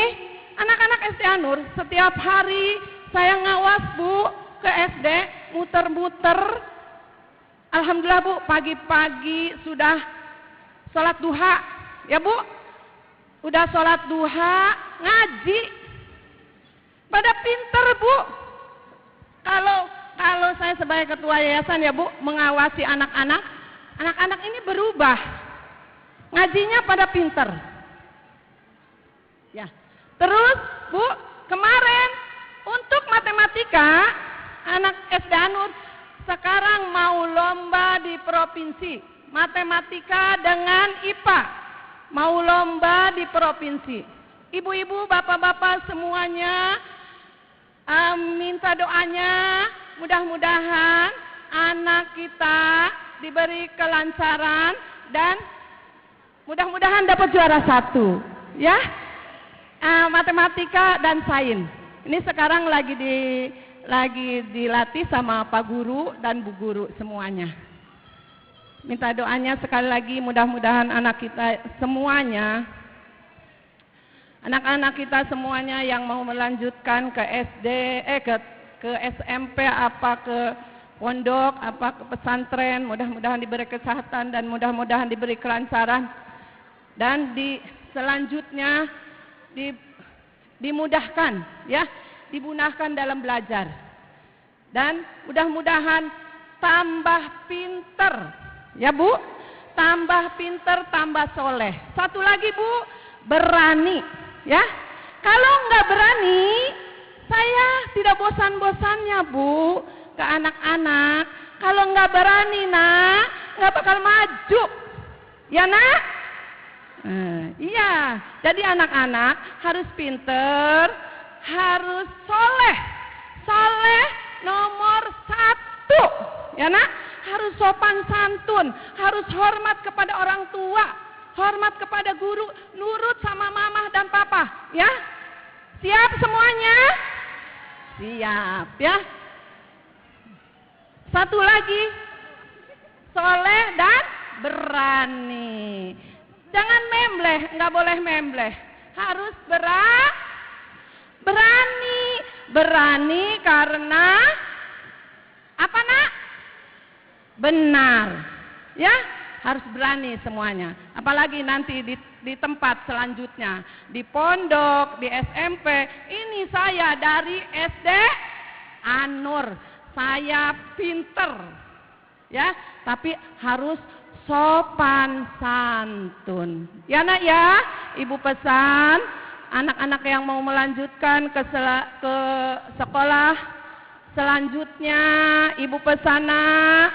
anak-anak SD Anur setiap hari saya ngawas, Bu, ke SD, muter-muter. Alhamdulillah, Bu, pagi-pagi sudah sholat duha, ya Bu. Udah sholat duha, ngaji. Pada pinter, Bu. Kalau saya sebagai ketua yayasan ya, Bu, mengawasi anak-anak, anak-anak ini berubah. Ngajinya pada pinter. Ya. Terus, Bu, kemarin untuk matematika, anak SD Anur sekarang mau lomba di provinsi. Matematika dengan IPA. Mau lomba di provinsi. Ibu-ibu, bapak-bapak semuanya minta doanya. Mudah-mudahan anak kita diberi kelancaran dan mudah-mudahan dapat juara 1. Ya, matematika dan sains. Ini sekarang lagi dilatih sama Pak Guru dan Bu Guru semuanya. Minta doanya sekali lagi, mudah-mudahan anak kita semuanya, anak-anak kita semuanya yang mau melanjutkan ke SD, ke SMP, apa ke pondok, apa ke pesantren, mudah-mudahan diberi kesehatan dan mudah-mudahan diberi kelancaran dan selanjutnya dimudahkan, ya, dimudahkan dalam belajar dan mudah-mudahan tambah pinter, ya Bu, tambah pinter, tambah soleh. Satu lagi, Bu, berani, ya. Kalau nggak berani, saya tidak bosan-bosannya, Bu, ke anak-anak. Kalau nggak berani, Nak, nggak bakal maju, ya Nak. Iya, jadi anak-anak harus pinter, harus soleh. Soleh nomor 1, ya Nak. Harus sopan santun, harus hormat kepada orang tua, hormat kepada guru, nurut sama mama dan papa, ya. Siap semuanya? Siap, ya. Satu lagi, soleh dan berani. Jangan membleh, nggak boleh membleh. Harus berani. Berani karena apa, Nak? Benar. Ya, harus berani semuanya. Apalagi nanti di tempat selanjutnya, di pondok, di SMP. Ini saya dari SD Anur. Saya pinter. Ya, tapi harus sopan santun. Ya Nak ya, Ibu pesan anak-anak yang mau melanjutkan ke sekolah selanjutnya, Ibu pesan Nak,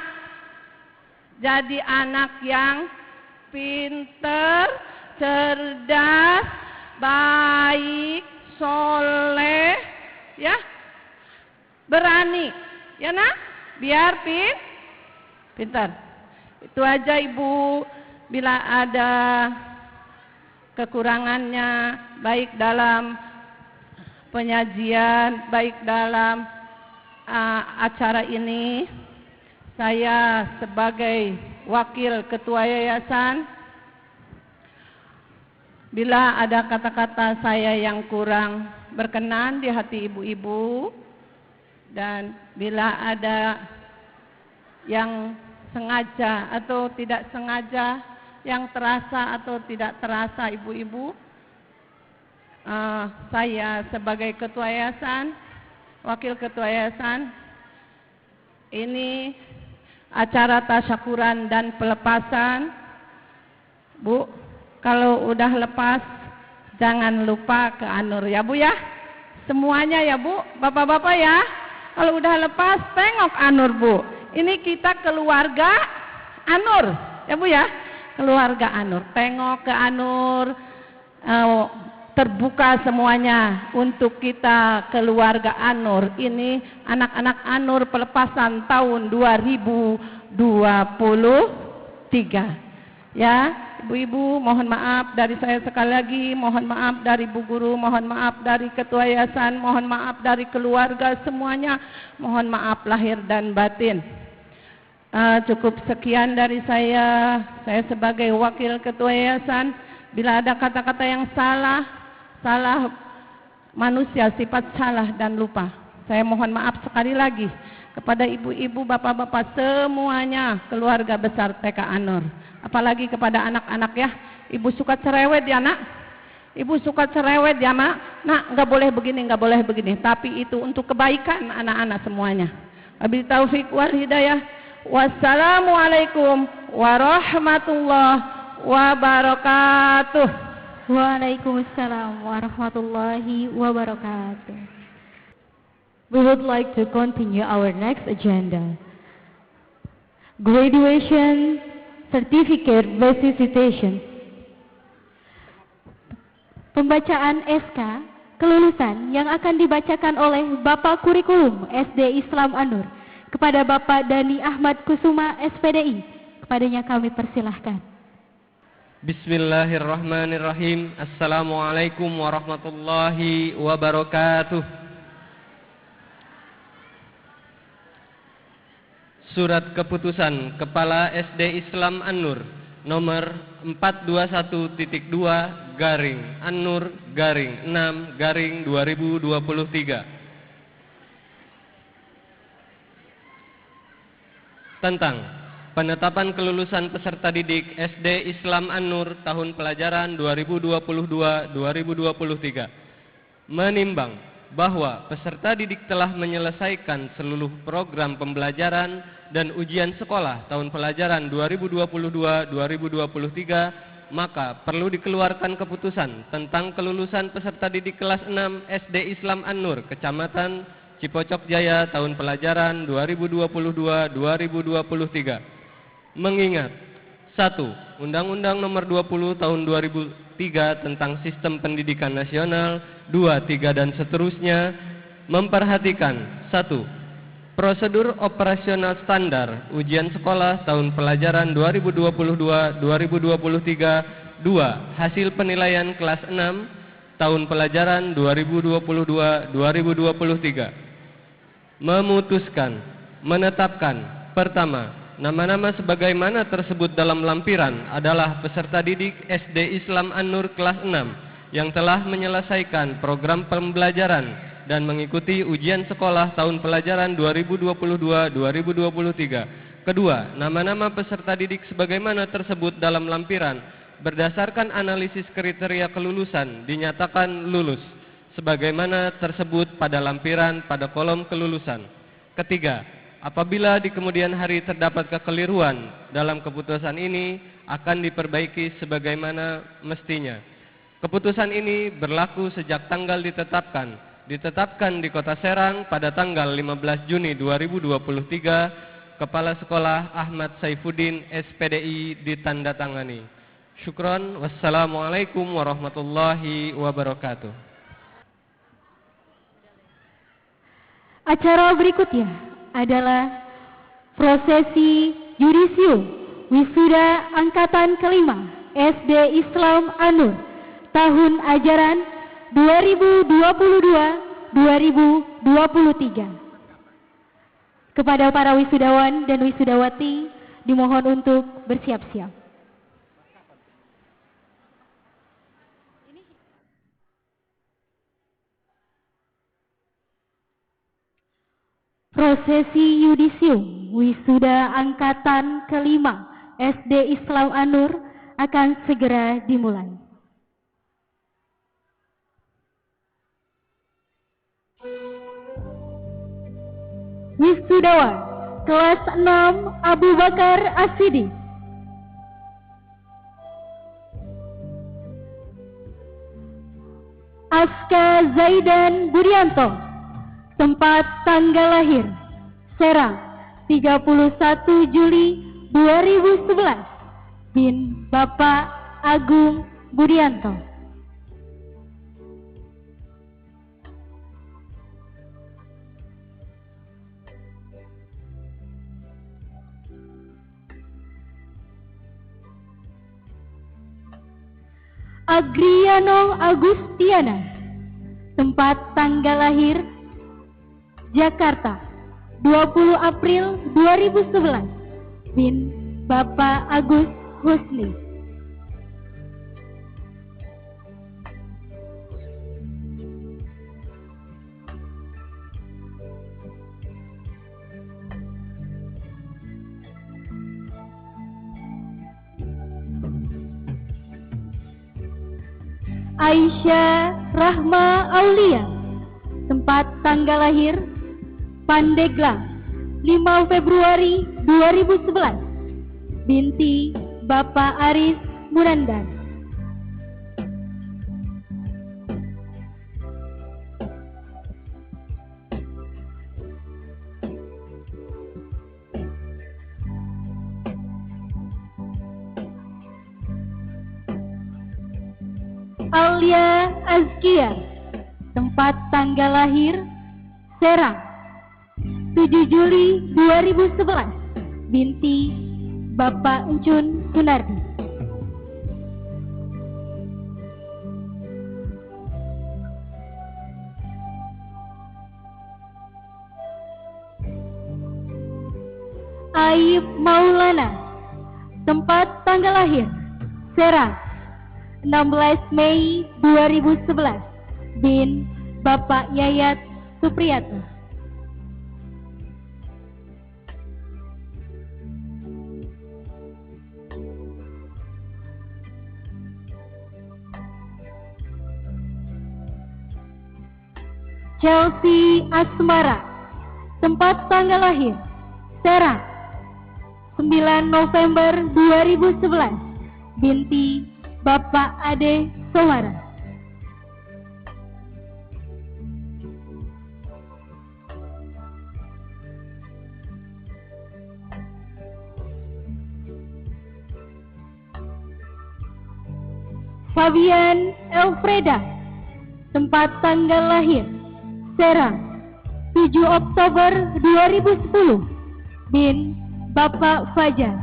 jadi anak yang pinter, cerdas, baik, soleh, ya, berani, ya Nak, biar pinter. Itu aja Ibu. bila ada kekurangannya baik dalam penyajian, baik dalam acara ini, saya sebagai wakil ketua yayasan, bila ada kata-kata saya yang kurang berkenan di hati ibu-ibu, dan bila ada yang sengaja atau tidak sengaja, yang terasa atau tidak terasa ibu-ibu, saya sebagai ketua yayasan, wakil ketua yayasan, ini acara tasyakuran dan pelepasan. Bu, kalau udah lepas jangan lupa ke Anur ya Bu ya, semuanya ya Bu, bapak-bapak ya. Kalau udah lepas tengok Anur Bu, ini kita keluarga Anur ya Bu ya, keluarga Anur, tengok ke Anur, terbuka semuanya untuk kita keluarga Anur. Ini anak-anak Anur pelepasan tahun 2023 ya. Ibu-ibu, mohon maaf dari saya sekali lagi, mohon maaf dari Bu Guru, mohon maaf dari Ketua Yayasan, mohon maaf dari keluarga semuanya, mohon maaf lahir dan batin. Cukup sekian dari saya sebagai wakil Ketua Yayasan. Bila ada kata-kata yang salah manusia, sifat salah dan lupa, saya mohon maaf sekali lagi kepada ibu-ibu, bapak-bapak semuanya, keluarga besar TK Anur. Apalagi kepada anak-anak ya, ibu suka cerewet ya nak, ibu suka cerewet ya mak, nak nggak boleh begini, nggak boleh begini, tapi itu untuk kebaikan anak-anak semuanya. Wabillahi taufik wal hidayah. Wassalamualaikum warahmatullahi wabarakatuh. Waalaikumsalam warahmatullahi wabarakatuh. We would like to continue our next agenda. Graduation Certificate Visitation. Pembacaan SK kelulusan yang akan dibacakan oleh Bapak Kurikulum SD Islam Anur kepada Bapak Dani Ahmad Kusuma SPDI. Kepadanya kami persilahkan. Bismillahirrahmanirrahim. Assalamualaikum warahmatullahi wabarakatuh. Surat Keputusan Kepala SD Islam An-Nur nomor 421-2-Garing-An-Nur-Garing 6-2023 tentang penetapan kelulusan peserta didik SD Islam An-Nur tahun pelajaran 2022-2023, menimbang bahwa peserta didik telah menyelesaikan seluruh program pembelajaran dan ujian sekolah tahun pelajaran 2022-2023, maka perlu dikeluarkan keputusan tentang kelulusan peserta didik kelas 6 SD Islam An-Nur Kecamatan Cipocok Jaya tahun pelajaran 2022-2023. Mengingat 1. Undang-Undang Nomor 20 Tahun 2003 tentang Sistem Pendidikan Nasional 2, 3 dan seterusnya memperhatikan 1. Prosedur operasional standar ujian sekolah tahun pelajaran 2022-2023. 2. Hasil penilaian kelas 6 tahun pelajaran 2022-2023. Memutuskan menetapkan pertama, nama-nama sebagaimana tersebut dalam lampiran adalah peserta didik SD Islam An-Nur kelas 6 yang telah menyelesaikan program pembelajaran dan mengikuti ujian sekolah tahun pelajaran 2022-2023. Kedua, nama-nama peserta didik sebagaimana tersebut dalam lampiran berdasarkan analisis kriteria kelulusan dinyatakan lulus sebagaimana tersebut pada lampiran pada kolom kelulusan. Ketiga, apabila di kemudian hari terdapat kekeliruan dalam keputusan ini akan diperbaiki sebagaimana mestinya. Keputusan ini berlaku sejak tanggal ditetapkan di Kota Serang pada tanggal 15 Juni 2023. Kepala Sekolah Ahmad Saifuddin SPDI ditandatangani. Syukron. Wassalamualaikum warahmatullahi wabarakatuh. Acara berikutnya adalah prosesi yudisium wisuda angkatan kelima SD Islam An-Nur tahun ajaran 2022-2023. Kepada para wisudawan dan wisudawati dimohon untuk bersiap-siap. Prosesi yudisium wisuda angkatan kelima SD Islam An-Nur akan segera dimulai. Wisudawan kelas 6 Abu Bakar As-Siddiq. Aska Zaidan Budianto, tempat tanggal lahir Serang 31 Juli 2011, bin Bapak Agung Budianto. Agriano Agustiana, tempat tanggal lahir Jakarta 20 April 2011, bin Bapak Agus Husni. Aisyah Rahma Aulia, tempat tanggal lahir Pandeglang 5 Februari 2011, binti Bapak Aris Munandar. Alia Azkia, tempat tanggal lahir Serang 7 Juli 2011, binti Bapak Encun Sunardi. Aib Maulana, tempat tanggal lahir Serang 16 Mei 2011, bin Bapak Yayat Supriyatna. Chelsea Asmara, tempat tanggal lahir Serang 9 November 2011, binti Bapak Ade Somara. Fabian Elfreda, tempat tanggal lahir Serang 7 Oktober 2010, bin Bapak Fajar.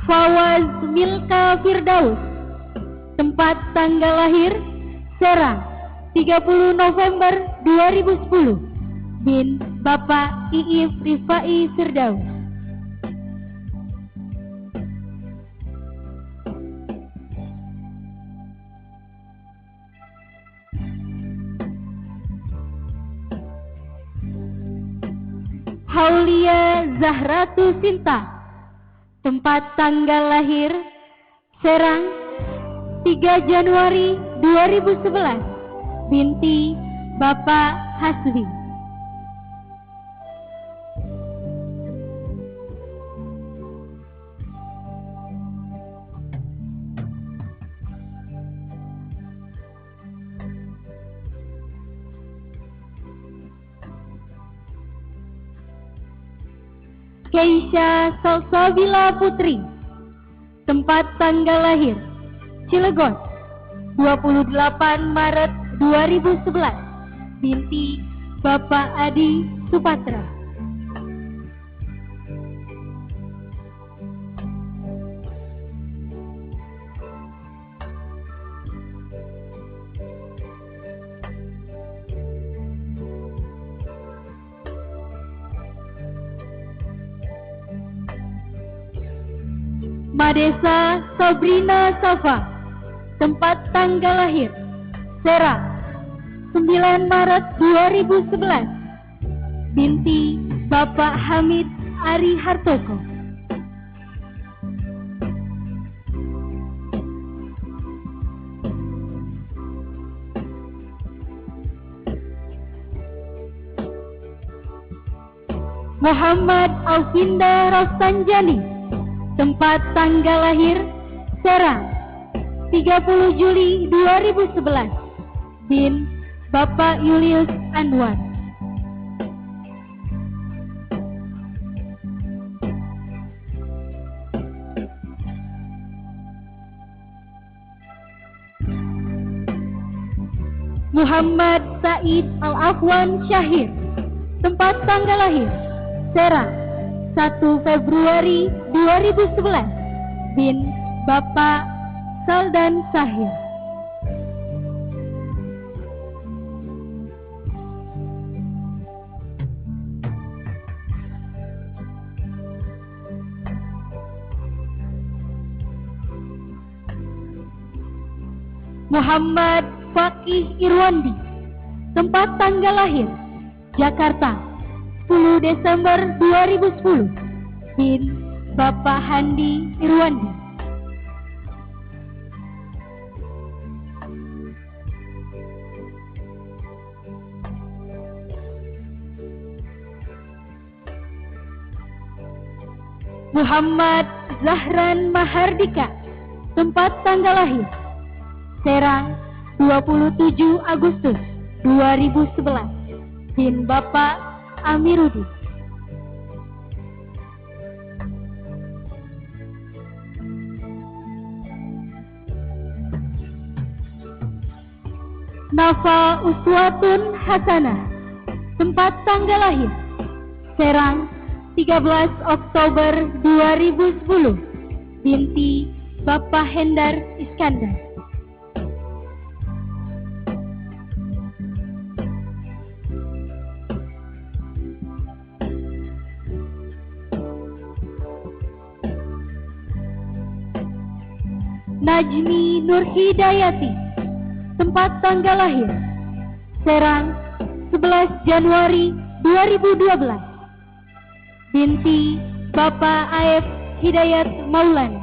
Fawaz Milka Firdaus, tempat tanggal lahir Serang 30 November 2010, bin Bapak Iif Rifai Firdaus. Haulia Zahratu Sinta, tempat tanggal lahir Serang 3 Januari 2011, binti Bapak Hasbi. Keisha Salsabila Putri, tempat tanggal lahir Cilegon, 28 Maret 2011, binti Bapak Adi Supatra. Madesa Sabrina Safa, tempat tanggal lahir Serang, 9 Maret 2011, binti Bapak Hamid Ari Hartoko. Muhammad Alvinda Rostanjani, tempat tanggal lahir Serang, 30 Juli 2011, bin Bapak Julius Anwar. Muhammad Said Al-Afwan Syahir, tempat tanggal lahir Serang, 1 Februari 2011, bin Bapak Saldan Sahir. Muhammad Fakih Irwandi, tempat tanggal lahir Jakarta, 10 Desember 2010, bin Bapak Handi Irwandi. Muhammad Zahran Mahardika, tempat tanggal lahir Serang, 27 Agustus 2011, bin Bapak Amiruddin. Nafa Uswatun Hasanah, tempat tanggal lahir Serang, 13 Oktober 2010, binti Bapak Hendar Iskandar. Najmi Nurhidayati, tempat tanggal lahir Serang, 11 Januari 2012, binti Bapak Aef Hidayat Maulana.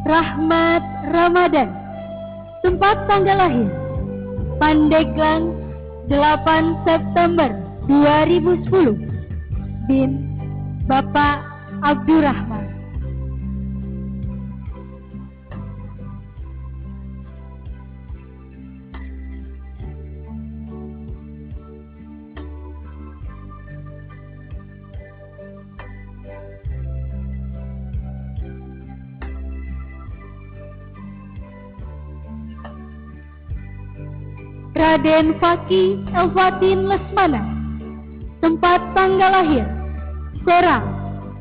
Rahmat Ramadan, tempat tanggal lahir Pandeglang, 8 September 2010, bin Bapak Abdurrahman. Raden Faki Elfatin Lesmana, tempat tanggal lahir Serang,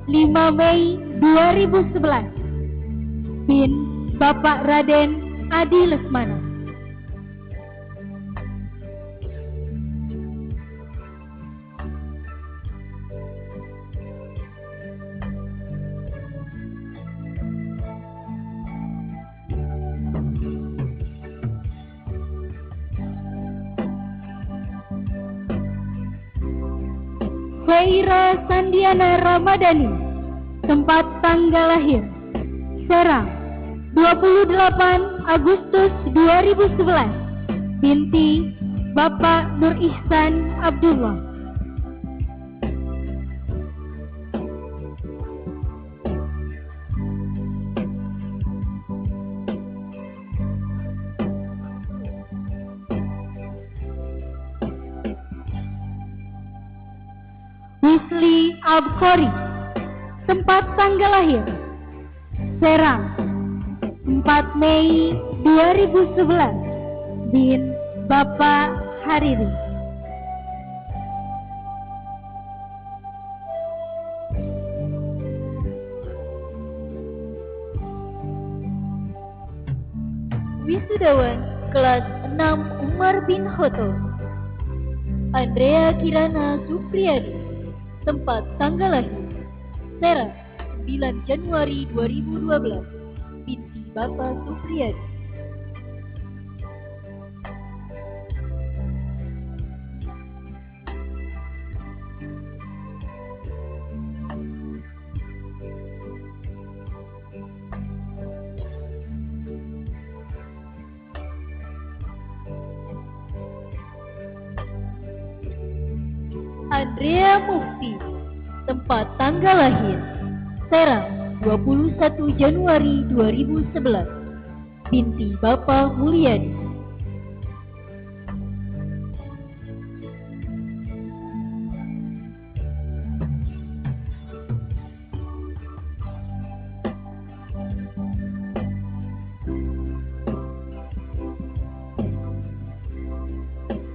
5 Mei 2011, bin Bapak Raden Adi Lesmana. Khaira Sandiana Ramadhani, tempat tanggal lahir Serang, 28 Agustus 2011, binti Bapak Nur Ihsan Abdullah. Bisli Abkhori. Tempat tanggal lahir Serang, 4 Mei 2011. Bin Bapak Hariri. Wisudawan kelas 6 Umar bin Khattab. Andrea Kirana Supriyadi. Tempat tanggal lahir Serang, 9 Januari 2012. Binti Bapak Supriyadi. Andrea Mufti. Tempat tanggal lahir Serang, 21 Januari 2011. Binti Bapak Mulyadi.